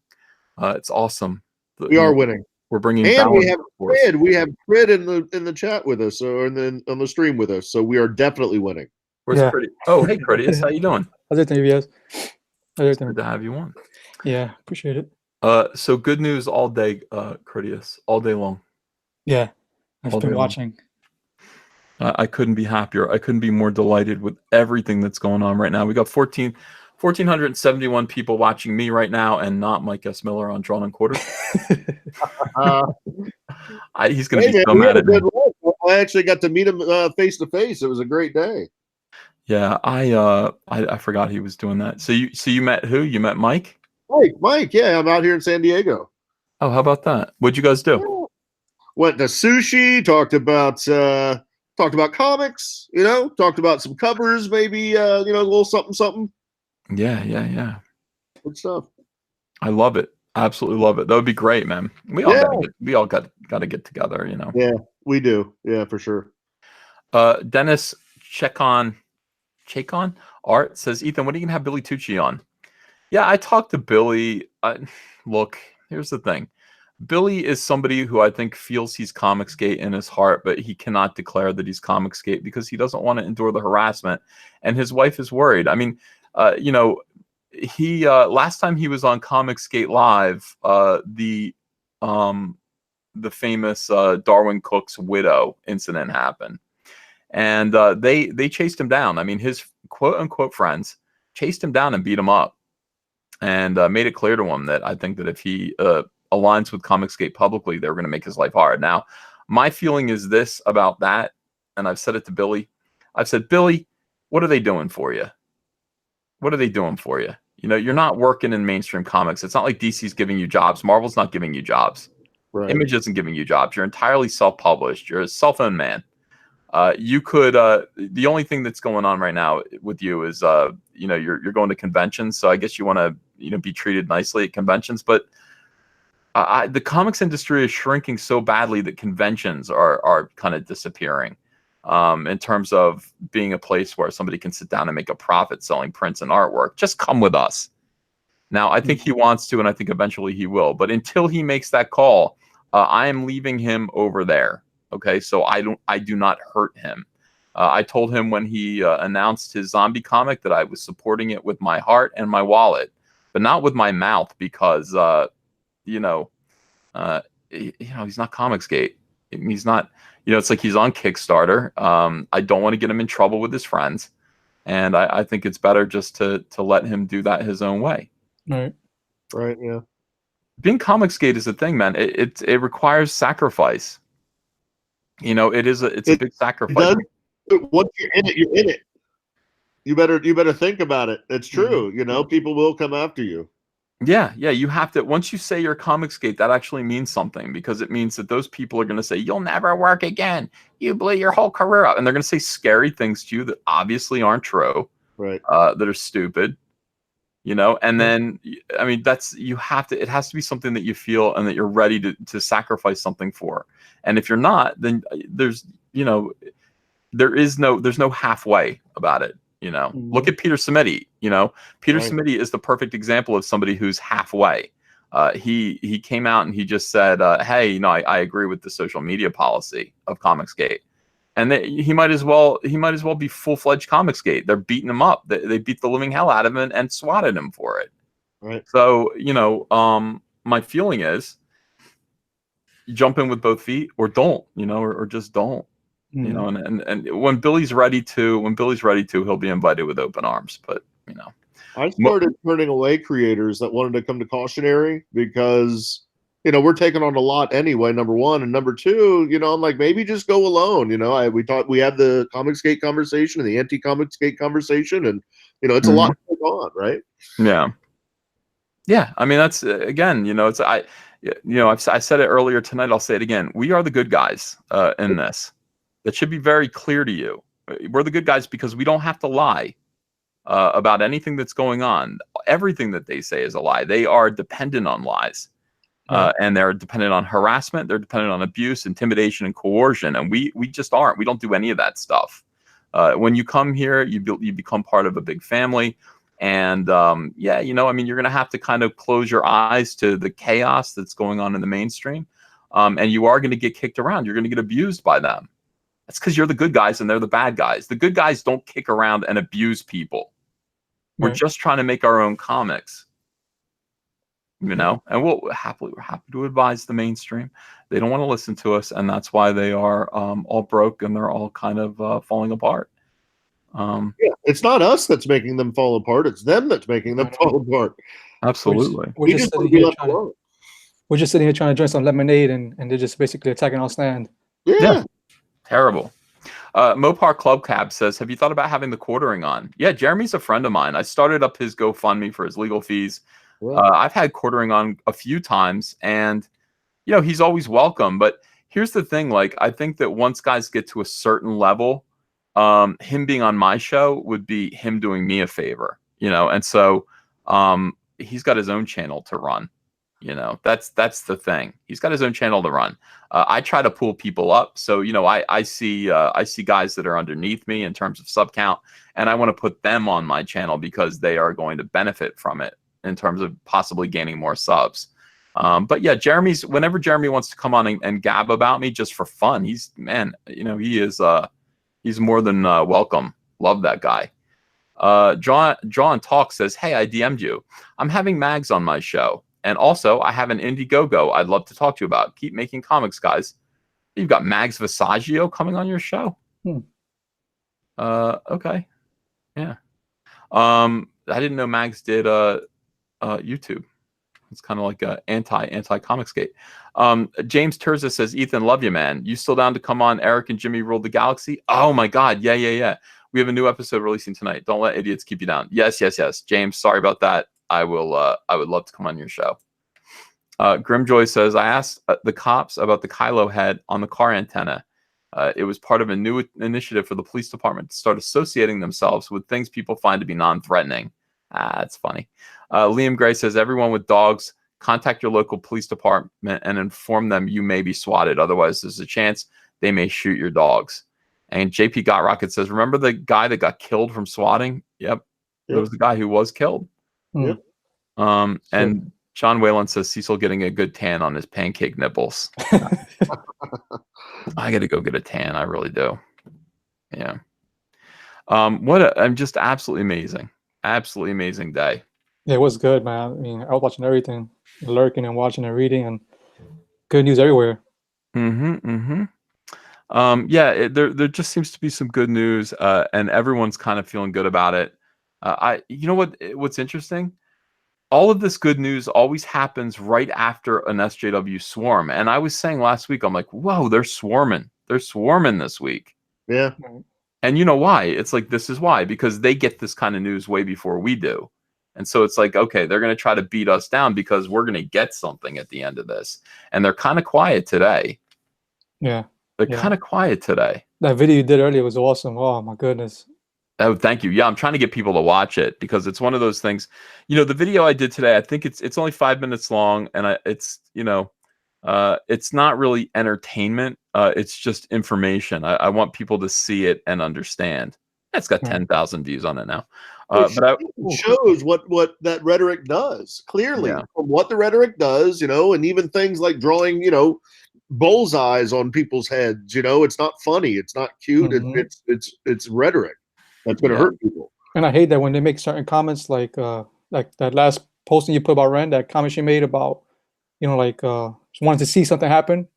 It's awesome. We are winning. We're bringing and balance we have Fred. We have Fred in the chat with us, or on the stream with us. So we are definitely winning. Where's Pretty? Oh, hey, Critias, how you doing? Good to have you on. Yeah, appreciate it. So good news all day, Critias, all day long. Yeah, I've been watching. I couldn't be happier. I couldn't be more delighted with everything that's going on right now. We got 1,471 people watching me right now, and not Mike S. Miller on Drawn and Quartered. He's going to be so mad at me. I actually got to meet him face to face. It was a great day. Yeah, I forgot he was doing that. So you met who? You met Mike? Mike. Yeah, I'm out here in San Diego. Oh, how about that? What'd you guys do? Went to sushi. Talked about comics. You know, talked about some covers. Maybe you know, a little something. Yeah. Good stuff. I love it. Absolutely love it. That would be great, man. We all got to get together, you know. Yeah, we do. Yeah, for sure. Dennis Chekon Art says, Ethan, when are you gonna have Billy Tucci on? Yeah, I talked to Billy. Look, here's the thing. Billy is somebody who I think feels he's Comicsgate in his heart, but he cannot declare that he's Comicsgate because he doesn't want to endure the harassment, and his wife is worried. I mean, you know, he last time he was on Comicsgate Live, the famous Darwin Cook's widow incident happened, and they chased him down. I mean, his quote unquote friends chased him down and beat him up, and made it clear to him that I think that if he aligns with Comicsgate publicly, they're going to make his life hard. Now, my feeling is this about that, and I've said it to Billy. I've said, Billy, what are they doing for you? What are they doing for you? You know, you're not working in mainstream comics. It's not like DC's giving you jobs. Marvel's not giving you jobs. Right. Image isn't giving you jobs. You're entirely self-published. You're a self-owned man. You could. The only thing that's going on right now with you is, you know, you're going to conventions. So I guess you want to, you know, be treated nicely at conventions. But the comics industry is shrinking so badly that conventions are kind of disappearing. In terms of being a place where somebody can sit down and make a profit selling prints and artwork. Just come with us. Now, I think he wants to, and I think eventually he will. But until he makes that call, I am leaving him over there. Okay, so I do not hurt him. I told him when he announced his zombie comic that I was supporting it with my heart and my wallet, but not with my mouth because you know, he's not Comicsgate. He's not. You know, it's like he's on Kickstarter. I don't want to get him in trouble with his friends, and I think it's better just to let him do that his own way. Right. Yeah. Being Comicsgate is a thing, man. It requires sacrifice. You know, it's a big sacrifice. Once you're in it, you're in it. You better think about it. It's true. You know, people will come after you. Yeah, you have to. Once you say you're Comicsgate, that actually means something, because it means that those people are going to say, "You'll never work again. You blew your whole career up," and they're going to say scary things to you that obviously aren't true, Right. that are stupid, And then, I mean, you have to. It has to be something that you feel and that you're ready to sacrifice something for. And if you're not, then there's there's no halfway about it. Look at Peter Simeti. Peter Right. Simeti is the perfect example of somebody who's halfway. He came out and he just said, "Hey, I agree with the social media policy of Comicsgate," and he might as well be full-fledged Comicsgate. They're beating him up. They beat the living hell out of him and swatted him for it. Right. So my feeling is, you jump in with both feet, or don't, or just don't. And when Billy's ready to, he'll be invited with open arms. But I started turning away creators that wanted to come to Cautionary because we're taking on a lot anyway. Number one, and number two, I'm like, maybe just go alone. We had the Comicsgate conversation and the anti-Comicsgate conversation, and it's a lot to take on, right? Yeah. I mean, that's again, I said it earlier tonight. I'll say it again. We are the good guys in this. That should be very clear to you. We're the good guys because we don't have to lie about anything that's going on. Everything that they say is a lie. They are dependent on lies. And they're dependent on harassment. They're dependent on abuse, intimidation, and coercion. And we just aren't. We don't do any of that stuff. When you come here, you become part of a big family. And you're going to have to kind of close your eyes to the chaos that's going on in the mainstream. And you are going to get kicked around. You're going to get abused by them. That's because you're the good guys and they're the bad guys. The good guys don't kick around and abuse people. We're just trying to make our own comics. And we're happy to advise the mainstream. They don't want to listen to us, and that's why they are all broke and they're all kind of falling apart. It's not us that's making them fall apart. It's them that's making them fall apart. Absolutely. We're just sitting here trying to drink some lemonade, and they're just basically attacking our stand. Yeah. Terrible. Mopar Club Cab says, "Have you thought about having the quartering on?" Yeah, Jeremy's a friend of mine. I started up his GoFundMe for his legal fees. I've had quartering on a few times, and he's always welcome. But here's the thing: I think that once guys get to a certain level, him being on my show would be him doing me a favor, And so he's got his own channel to run. That's the thing. He's got his own channel to run. I try to pull people up. So, I see guys that are underneath me in terms of sub count, and I want to put them on my channel because they are going to benefit from it in terms of possibly gaining more subs. But yeah, whenever Jeremy wants to come on and gab about me just for fun, he's more than welcome. Love that guy. John Talk says, "Hey, I DM'd you. I'm having Mags on my show. And also, I have an Indiegogo I'd love to talk to you about. Keep making comics, guys." You've got Mags Visaggio coming on your show. Okay. Yeah. I didn't know Mags did YouTube. It's kind of like a anti-Comicsgate. James Terza says, "Ethan, love you, man. You still down to come on Eric and Jimmy Ruled the Galaxy?" Oh my God. Yeah. We have a new episode releasing tonight. Don't let idiots keep you down. Yes. James, sorry about that. I would love to come on your show. Grimjoy says, "I asked the cops about the Kylo head on the car antenna. It was part of a new initiative for the police department to start associating themselves with things people find to be non-threatening." That's funny. Liam Gray says, "Everyone with dogs, contact your local police department and inform them you may be swatted. Otherwise, there's a chance they may shoot your dogs." And JP Got Rocket says, "Remember the guy that got killed from swatting?" Yep. It was the guy who was killed. Yep. And John Whalen says, "Cecil getting a good tan on his pancake nipples." I got to go get a tan. I really do. Yeah. I'm just absolutely amazing day. Yeah, it was good, man. I mean, I was watching everything, lurking and watching and reading, and good news everywhere. There just seems to be some good news, and everyone's kind of feeling good about it. What's interesting? All of this good news always happens right after an SJW swarm. And I was saying last week, I'm like, whoa, they're swarming. They're swarming this week. Yeah. And you know why? It's like, this is why, because they get this kind of news way before we do. And so it's like, okay, they're going to try to beat us down because we're going to get something at the end of this. And they're kind of quiet today. Yeah. They're kind of quiet today. That video you did earlier was awesome. Oh my goodness. Oh, thank you. Yeah, I'm trying to get people to watch it because it's one of those things. You know, the video I did today, I think it's only 5 minutes long, and it's not really entertainment. It's just information. I want people to see it and understand. It's got 10,000 views on it now. It shows what that rhetoric does clearly from what the rhetoric does, and even things like drawing, bullseyes on people's heads. It's not funny. It's not cute. It's rhetoric that's going to hurt people. And I hate that when they make certain comments like that last posting you put about Ren, that comment she made about, she wanted to see something happen.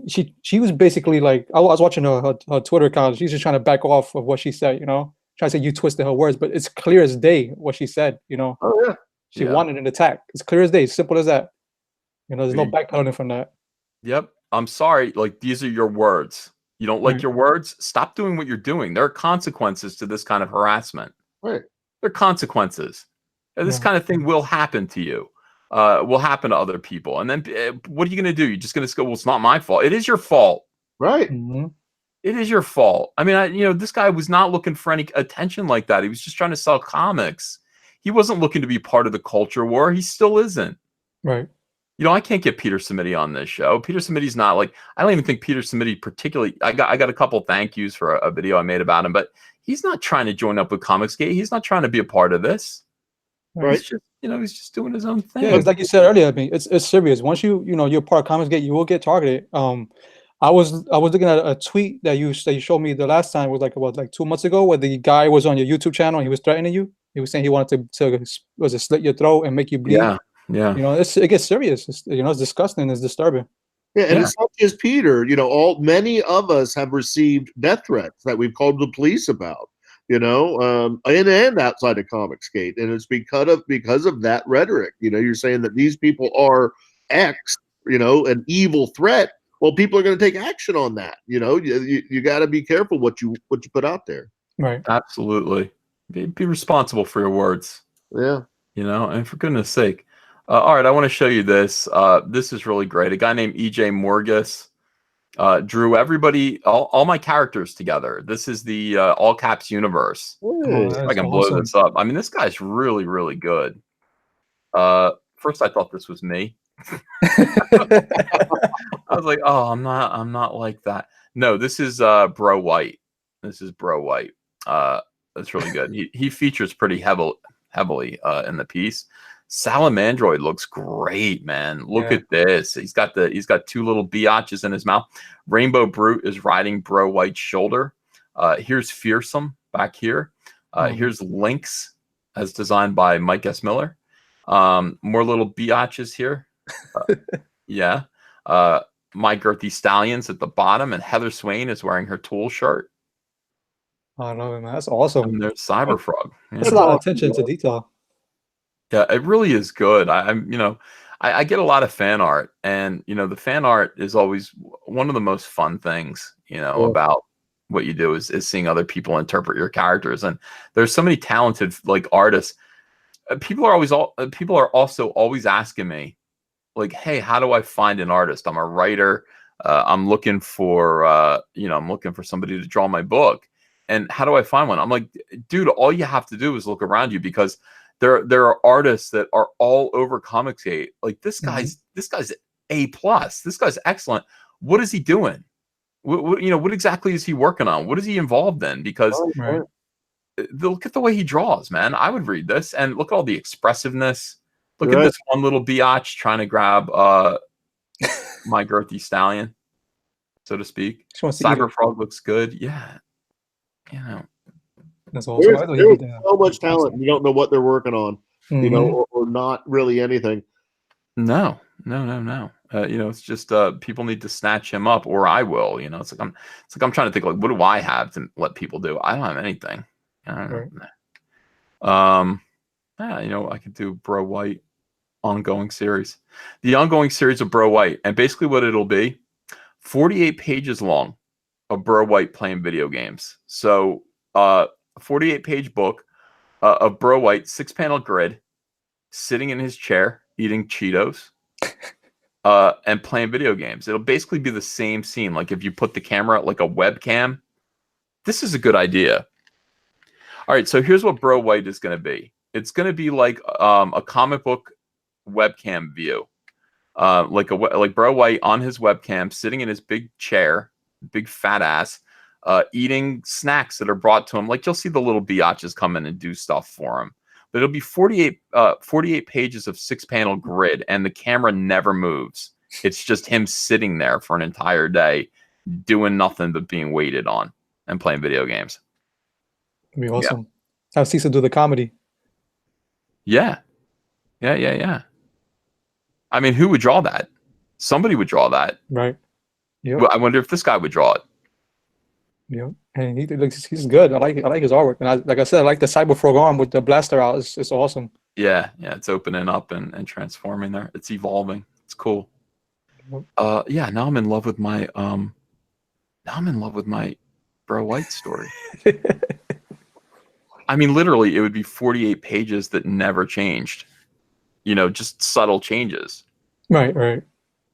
She was basically like, I was watching her Twitter account. She's just trying to back off of what she said. Trying to say you twisted her words, but it's clear as day what she said. Oh yeah, she wanted an attack. It's clear as day. Simple as that. There's no backpedaling from that. Yep. I'm sorry. Like, these are your words. You don't like your words? Stop doing what you're doing. There are consequences to this kind of harassment. Right. There are consequences. This kind of thing will happen to you. Will happen to other people. And then what are you going to do? You're just going to go, well, it's not my fault. It is your fault. Right. It is your fault. I mean, this guy was not looking for any attention like that. He was just trying to sell comics. He wasn't looking to be part of the culture war. He still isn't. Right. I can't get Peter Simeti on this show. Peter Simeti's not like, I don't even think Peter Simeti particularly, I got a couple thank yous for a video I made about him, but he's not trying to join up with Comicsgate. He's not trying to be a part of this. Right. He's just, he's just doing his own thing. Yeah, it's like you said earlier. I mean, it's serious. Once you're part of Comicsgate, you will get targeted. I was looking at a tweet that you showed me the last time. It was like 2 months ago, where the guy was on your YouTube channel and he was threatening you. He was saying he wanted to slit your throat and make you bleed. Yeah. It gets serious. It's disgusting. It's disturbing. Yeah, and it's not just Peter. Many of us have received death threats that we've called the police about. And outside of Comicsgate, and it's because of that rhetoric. You're saying that these people are X, an evil threat. Well, people are going to take action on that. You got to be careful what you put out there. Right. Absolutely. Be responsible for your words. Yeah. And for goodness sake. All right, I want to show you this. This is really great. A guy named EJ Morgus drew all my characters together. This is the all caps universe. Oh, I can blow this up. I mean, this guy's really, really good. First, I thought this was me. I was like, oh, I'm not like that. No, this is Bro White. This is Bro White. That's really good. He features pretty heavily in the piece. Salamandroid looks great, man. Look at this. He's got two little biatches in his mouth. Rainbow Brute is riding Bro White's shoulder. Here's Fearsome back here. Here's Lynx, as designed by Mike S. Miller. More little biatches here. My Girthy Stallions at the bottom, and Heather Swain is wearing her Tool shirt. I love it, man. That's awesome. And there's Cyberfrog. That's a lot of attention to detail. Yeah, it really is good. I get a lot of fan art, and the fan art is always one of the most fun things, about what you do is seeing other people interpret your characters. And there's so many talented artists. People are also always asking me, like, hey, how do I find an artist? I'm a writer. I'm looking for somebody to draw my book. And how do I find one? I'm like, dude, all you have to do is look around you, because there are artists that are all over Comicsgate. Like, this guy's A+. This guy's excellent. What is he doing? What exactly is he working on? What is he involved in? Because look at the way he draws, man. I would read this, and look at all the expressiveness. Look at this one little biatch trying to grab my Girthy Stallion, so to speak. Cyberfrog looks good. Yeah. That's awesome. There's so much talent. You don't know what they're working on, or not really anything. No. It's just people need to snatch him up, or I will. It's like I'm trying to think, like, what do I have to let people do? I don't have anything. I could do Bro White ongoing series. The ongoing series of Bro White, and basically what it'll be, 48 pages long of Bro White playing video games. So 48-page book, a Bro White 6-panel grid, sitting in his chair, eating Cheetos, and playing video games. It'll basically be the same scene. Like if you put the camera like a webcam, this is a good idea. All right, so here's what Bro White is going to be. It's going to be like a comic book webcam view, like Bro White on his webcam, sitting in his big chair, big fat ass, eating snacks that are brought to him. Like you'll see the little biatches come in and do stuff for him. But it'll be 48 pages of 6-panel grid, and the camera never moves. It's just him sitting there for an entire day, doing nothing but being waited on and playing video games. That'd be awesome. Yeah. Have Cecil do the comedy. Yeah. I mean, who would draw that? Somebody would draw that. Right. Yeah. Well, I wonder if this guy would draw it. Yeah. And he's good. I like his artwork. And like I said, I like the Cyberfrog arm with the blaster out. It's awesome. Yeah. It's opening up and transforming there. It's evolving. It's cool. Yeah, now I'm in love with my Bro White story. I mean, literally, it would be 48 pages that never changed. Just subtle changes. Right.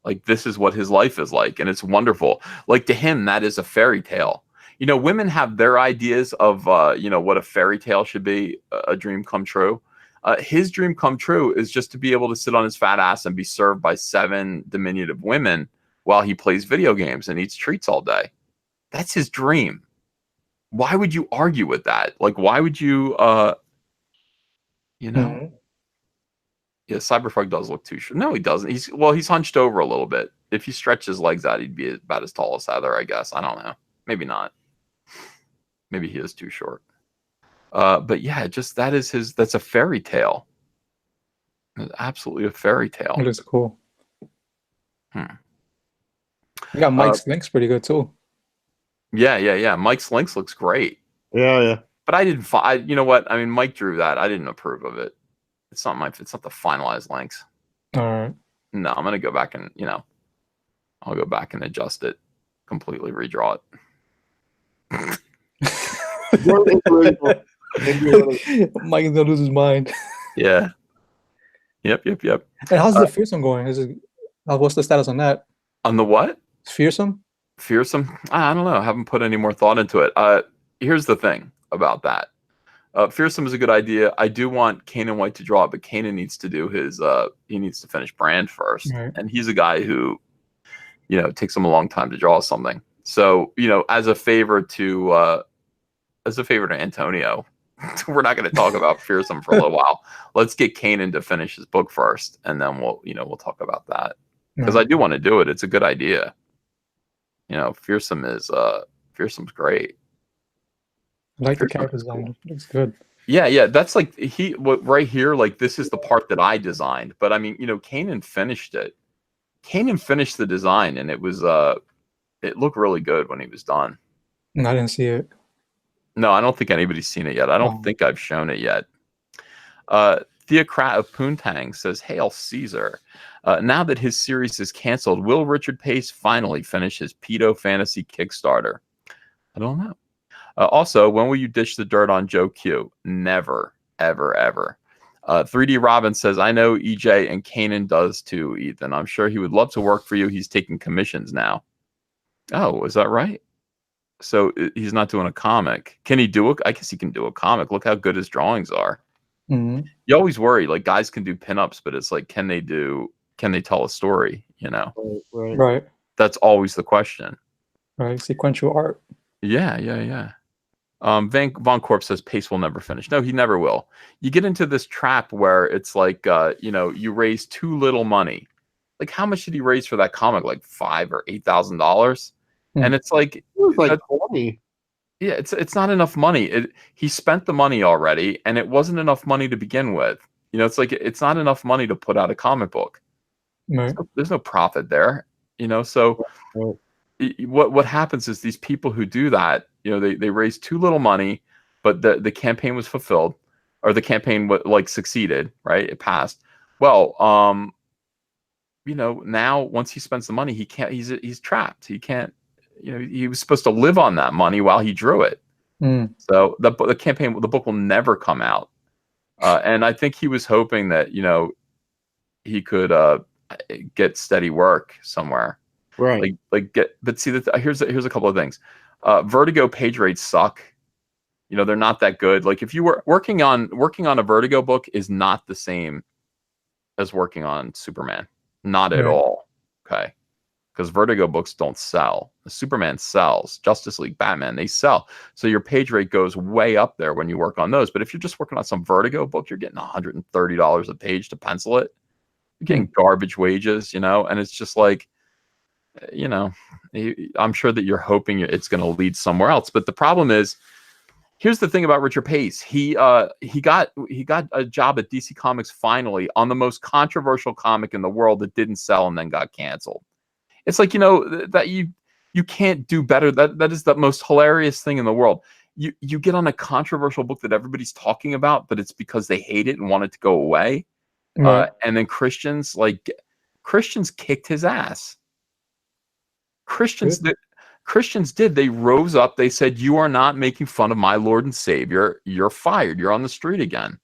Like, this is what his life is like, and it's wonderful. Like, to him, that is a fairy tale. Women have their ideas of, what a fairy tale should be, a dream come true. His dream come true is just to be able to sit on his fat ass and be served by 7 diminutive women while he plays video games and eats treats all day. That's his dream. Why would you argue with that? Like, why would you, Mm-hmm. Yeah, Cyberfrog does look too short. No, he doesn't. He's hunched over a little bit. If he stretched his legs out, he'd be about as tall as Heather, I guess. I don't know. Maybe not. Maybe he is too short. But yeah, that's a fairy tale. It's absolutely a fairy tale. It looks cool. You got Mike's Link's pretty good too. Yeah. Mike's Lynx looks great. Yeah. But I didn't. You know what? I mean, Mike drew that. I didn't approve of it. It's not the finalized Lynx. All right. No, I'm gonna go back and I'll go back and adjust it, completely redraw it. Mike's gonna lose his mind. Yeah. Yep. And how's the fearsome going? What's the status on that? On the what? Fearsome? I don't know. I haven't put any more thought into it. Here's the thing about that. Fearsome is a good idea. I do want Kanan White to draw it, but Kanan needs to do his. He needs to finish Brand first, right. And he's a guy who, it takes him a long time to draw something. So as a favor to Antonio, we're not going to talk about Fearsome for a little while. Let's get Kanan to finish his book first, and then we'll talk about that, because I do want to do it. It's a good idea. Fearsome's great. I like the character design. It looks good. Yeah. That's like right here. Like, this is the part that I designed. But I mean, Kanan finished it. Kanan finished the design, and it was it looked really good when he was done. I didn't see it. No, I don't think anybody's seen it yet. I don't think I've shown it yet. Theocrat of Poontang says, "Hail Caesar! Now that his series is canceled, will Richard Pace finally finish his pedo fantasy Kickstarter?" I don't know. Also, when will you dish the dirt on Joe Q? Never, ever, ever. 3D Robin says, "I know EJ and Kanan does too, Ethan. I'm sure he would love to work for you. He's taking commissions now." Oh, is that right? So he's not doing a comic. Can he do I guess he can do a comic. Look how good his drawings are. Mm-hmm. You always worry, like, guys can do pinups, but it's like, can they tell a story? Right. That's always the question. Right. Sequential art. Yeah. Von Corp says Pace will never finish. No, he never will. You get into this trap where it's like, you raise too little money. Like, how much did he raise for that comic? Like $5,000 or $8,000, and it's like 20. Yeah, it's not enough money. He spent the money already, and it wasn't enough money to begin with. It's like, it's not enough money to put out a comic book. Right. There's no profit there. So what happens is these people who do that, they raise too little money, but the campaign was fulfilled, or the campaign succeeded, right? It passed. Well, now once he spends the money, he can't. He's trapped. He can't. He was supposed to live on that money while he drew it. Mm. So the book will never come out And I think he was hoping that, he could get steady work somewhere. Right. But see, here's a couple of things. Vertigo page rates suck. They're not that good. Like if you were working on a Vertigo book is not the same as working on Superman. Not at all. Okay. Because Vertigo books don't sell. Superman sells. Justice League, Batman, they sell. So your page rate goes way up there when you work on those. But if you're just working on some Vertigo book, you're getting $130 a page to pencil it. You're getting garbage wages, and it's just like, I'm sure that you're hoping it's going to lead somewhere else. But the problem is, here's the thing about Richard Pace. He got a job at DC Comics finally on the most controversial comic in the world that didn't sell and then got canceled. It's like, that you can't do better. That is the most hilarious thing in the world. You get on a controversial book that everybody's talking about, but it's because they hate it and want it to go away. And then Christians kicked his ass. Christians did. They rose up. They said, "You are not making fun of my Lord and Savior. You're fired. You're on the street again."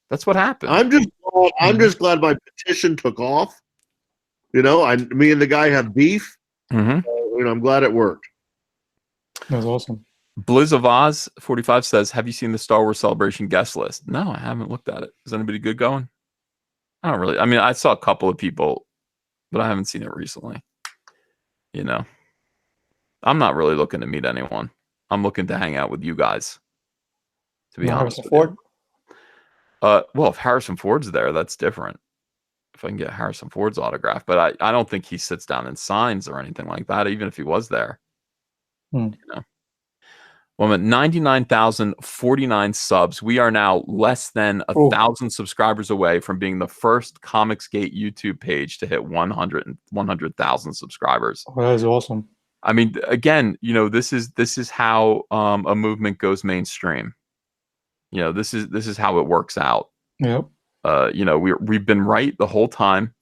That's what happened. I'm just glad my petition took off. Me and the guy have beef. I'm glad it worked. That's awesome. Blizz of Oz 45 says, "Have you seen the Star Wars Celebration guest list?" No, I haven't looked at it. Is anybody good going? I don't really. I mean, I saw a couple of people, but I haven't seen it recently. I'm not really looking to meet anyone. I'm looking to hang out with you guys. To be honest with you. Well, if Harrison Ford's there, that's different. If I can get Harrison Ford's autograph, but I don't think he sits down and signs or anything like that, even if he was there. Well, I'm at 99,049 subs. We are now less than 1,000 subscribers away from being the first Comicsgate YouTube page to hit 100,000 subscribers. Oh, that is awesome. I mean, again, this is how a movement goes mainstream. This is how it works out. Yep. We've been right the whole time,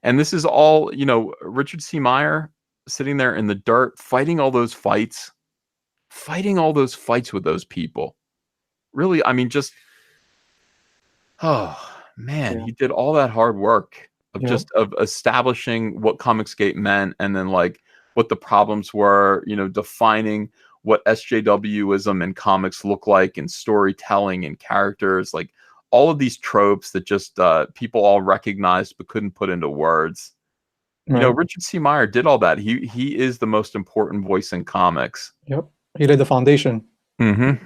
and this is all Richard C. Meyer sitting there in the dirt fighting all those fights with those people. Really, I mean, just he did all that hard work of establishing what Comicsgate meant, and then what the problems were, defining what SJWism and comics look like, and storytelling and characters, like all of these tropes that just people all recognized but couldn't put into words. Richard C. Meyer did all that. He is the most important voice in comics. Yep, he laid the foundation. And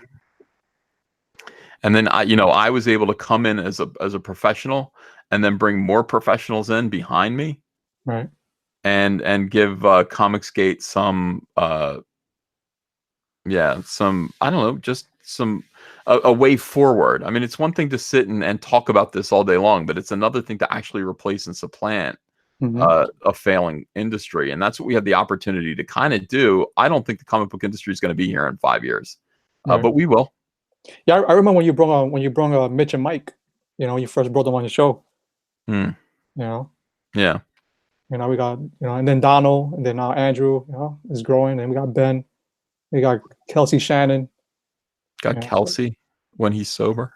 then I was able to come in as a professional, and then bring more professionals in behind me, right? And give Comicsgate some I don't know, just a way forward. I mean, it's one thing to sit and talk about this all day long, but it's another thing to actually replace and supplant a failing industry. And that's what we had the opportunity to kind of do. I don't think the comic book industry is going to be here in 5 years, but we will. Yeah, I remember when you brought Mitch and Mike. When you first brought them on your show. Yeah. We got and then Donald, and then now Andrew. Is growing, and we got Ben. We got Kelsey Shannon. Got Kelsey when he's sober.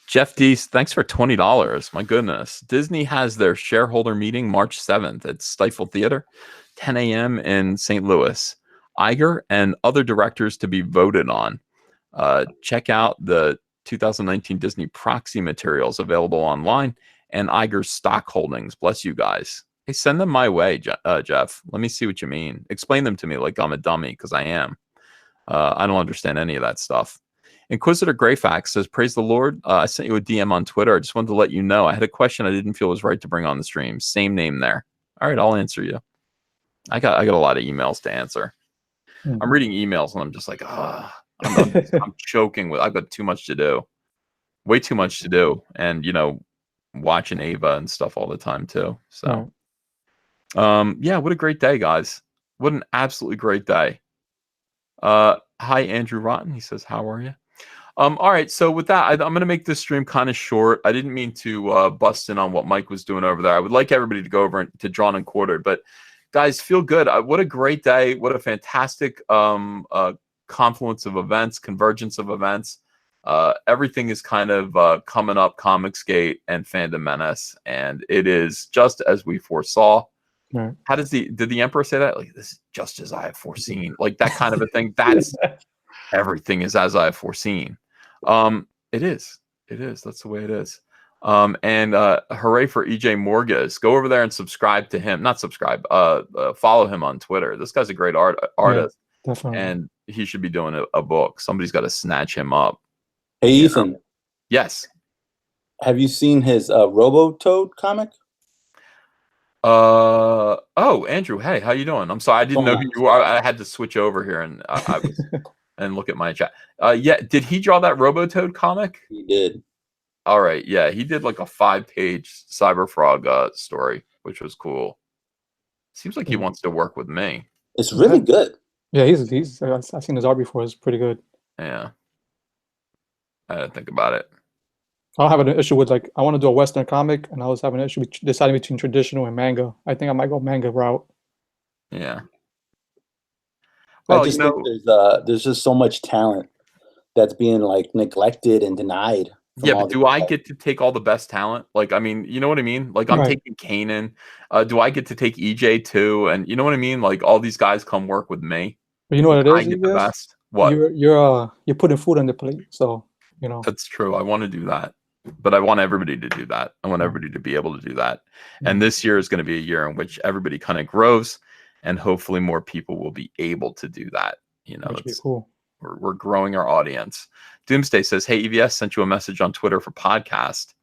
Jeff D, thanks for $20. My goodness. Disney has their shareholder meeting March 7th at Stifel Theater, 10 a.m. in St. Louis. Iger and other directors to be voted on. Check out the 2019 Disney proxy materials available online, and Iger's stock holdings. Bless you guys. Hey, send them my way, Jeff. Let me see what you mean. Explain them to me like I'm a dummy, because I am. I don't understand any of that stuff. Inquisitor Greyfax says, "Praise the Lord. I sent you a DM on Twitter. I just wanted to let you know I had a question I didn't feel was right to bring on the stream. Same name there. All right, I'll answer you. I got a lot of emails to answer. I'm reading emails and I'm just like, I'm choking with. I've got too much to do, way too much to do, and watching Ava and stuff all the time too. So, what a great day, guys! What an absolutely great day. Hi, Andrew Rotten. He says, "How are you?" All right. So with that, I'm going to make this stream kind of short. I didn't mean to bust in on what Mike was doing over there. I would like everybody to go over to Drawn and Quartered, but guys, feel good. What a great day. What a fantastic confluence of events, convergence of events. Everything is kind of coming up Comicsgate and Fandom Menace, and it is just as we foresaw. Right. How did the Emperor say that? Like, this is just as I have foreseen. Like that kind of a thing. That's everything is as I have foreseen. It is. That's the way it is. And hooray for EJ Morges. Go over there and subscribe to him. Not subscribe. Follow him on Twitter. This guy's a great artist. Yeah, definitely. And he should be doing a book. Somebody's got to snatch him up. Hey, Ethan. Yes. Have you seen his Robo-Toad comic? Oh, Andrew. Hey, how you doing? I'm sorry, I didn't know who you were. I had to switch over here and I was and look at my chat. Yeah, did he draw that Robo-Toad comic? He did. All right, yeah, he did like a 5-page Cyberfrog story, which was cool. Seems like he wants to work with me. It's really good. Yeah, he's I've seen his art before. It's pretty good. Yeah, I had to think about it. I don't have an issue with, like, I want to do a Western comic, and I was having an issue with deciding between traditional and manga. I think I might go manga route. Yeah. Well, I just think there's just so much talent that's being like neglected and denied. Yeah, but do I get to take all the best talent? Like, I mean, you know what I mean? Like, I'm taking Kanan. Do I get to take EJ too? And you know what I mean? Like, all these guys come work with me. But you know what it is? I get the best. What? You're putting food on the plate, so you know. That's true. I want to do that, but I want everybody to do that. I want everybody to be able to do that. And this year is going to be a year in which everybody kind of grows, and hopefully more people will be able to do that. You know, it's cool. We're growing our audience. Doomsday says, "Hey, EVS sent you a message on Twitter for podcast."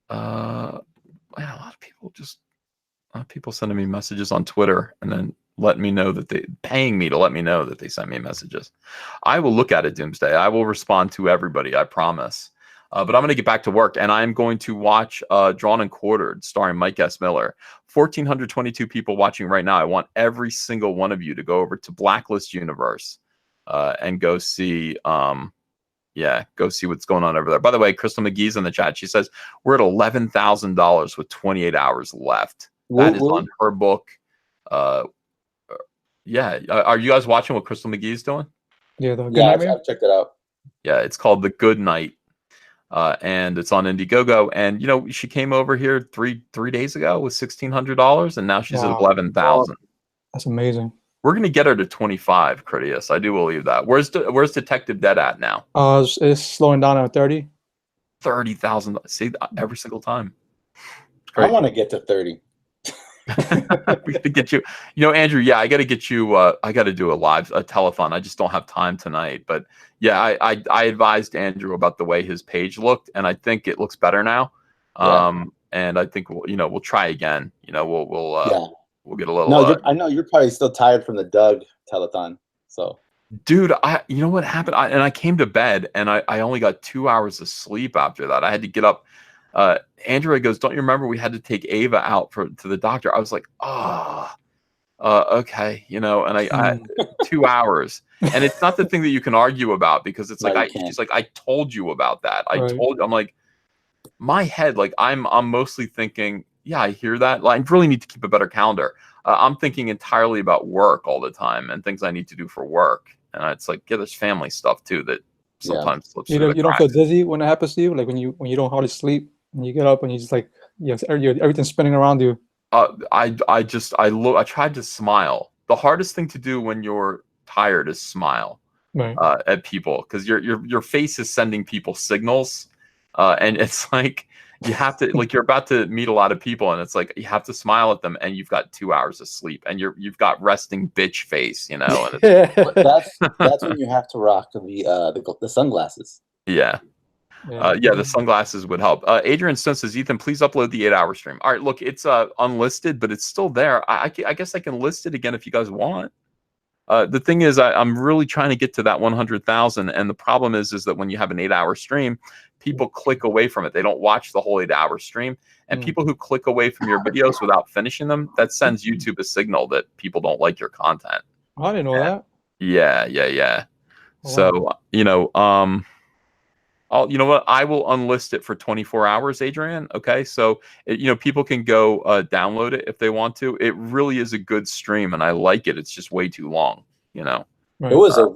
Man, a lot of people sending me messages on Twitter and then letting me know that paying me to let me know that they sent me messages. I will look at it, Doomsday. I will respond to everybody. I promise. But I'm going to get back to work, and I'm going to watch Drawn and Quartered, starring Mike S. Miller. 1,422 people watching right now. I want every single one of you to go over to Blacklist Universe and go see what's going on over there. By the way, Crystal McGee's in the chat. She says, we're at $11,000 with 28 hours left. That is on her book. Yeah. Are you guys watching what Crystal McGee's doing? Yeah, I've checked it out. Yeah, it's called The Good Night. And it's on Indiegogo. And you know, she came over here three days ago with $1,600, and now she's at 11,000. That's amazing. We're gonna get her to 25, Critias. I do believe that. Where's Detective Dead at now? It's slowing down at 30. 30,000. See, every single time. I want to get to 30. We have to get you. You know, Andrew. Yeah, I got to get you. I got to do a telethon. I just don't have time tonight. But yeah, I advised Andrew about the way his page looked, and I think it looks better now. And I think we'll try again. You know, we'll get a little. No, I know you're probably still tired from the Doug telethon. So, dude, you know what happened? I came to bed, and I only got 2 hours of sleep after that. I had to get up. Andrea goes, don't you remember we had to take Ava out to the doctor? I was like, okay, you know, and I 2 hours, and it's not the thing that you can argue about, because it's like, she's like, I told you about that. I'm like, my head, like I'm mostly thinking, yeah, I hear that. Like, I really need to keep a better calendar. I'm thinking entirely about work all the time and things I need to do for work. And it's like, yeah, there's family stuff too that sometimes slips through the cracks. You don't feel dizzy when it happens to you? Like when you don't hardly sleep and you get up and you just like, everything's spinning around you. I tried to smile. The hardest thing to do when you're tired is smile at people, because your face is sending people signals, and it's like you have to, like, you're about to meet a lot of people, and it's like you have to smile at them, and you've got 2 hours of sleep, and you've got resting bitch face, you know. And that's when you have to rock the sunglasses. Yeah. The sunglasses would help. Adrian Stone says, Ethan, please upload the 8-hour stream. All right, look, it's unlisted, but it's still there. I guess I can list it again if you guys want. The thing is, I'm really trying to get to that 100,000, and the problem is that when you have an 8-hour stream, people click away from it. They don't watch the whole 8-hour stream, and people who click away from your videos without finishing them, that sends YouTube a signal that people don't like your content. I didn't know that. Yeah. Wow. So, you know what? I will unlist it for 24 hours, Adrian. Okay, so people can go download it if they want to. It really is a good stream, and I like it. It's just way too long. You know. It was a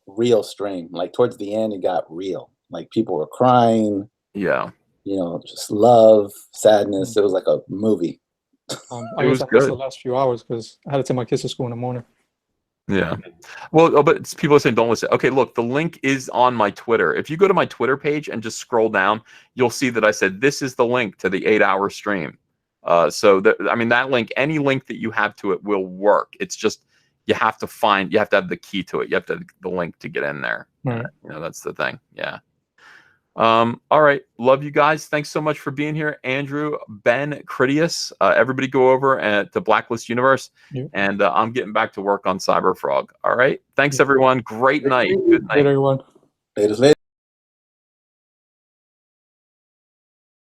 real stream. Like towards the end, it got real. Like people were crying. Yeah. You know, just love, sadness. It was like a movie. I guess I missed the last few hours because I had to take my kids to school in the morning. Yeah. Well, but people are saying don't listen. Okay, look, the link is on my Twitter. If you go to my Twitter page and just scroll down, you'll see that I said this is the link to the 8-hour stream. So I mean, that link, any link that you have to it will work. It's just you have to have the key to it. You have to have the link to get in there. Right. You know, that's the thing. Yeah. All right. Love you guys. Thanks so much for being here. Andrew, Ben, Critias, everybody go over to Blacklist Universe. Yeah. And I'm getting back to work on Cyberfrog. All right. Thanks, everyone. Great night. Good night. Everyone. Later.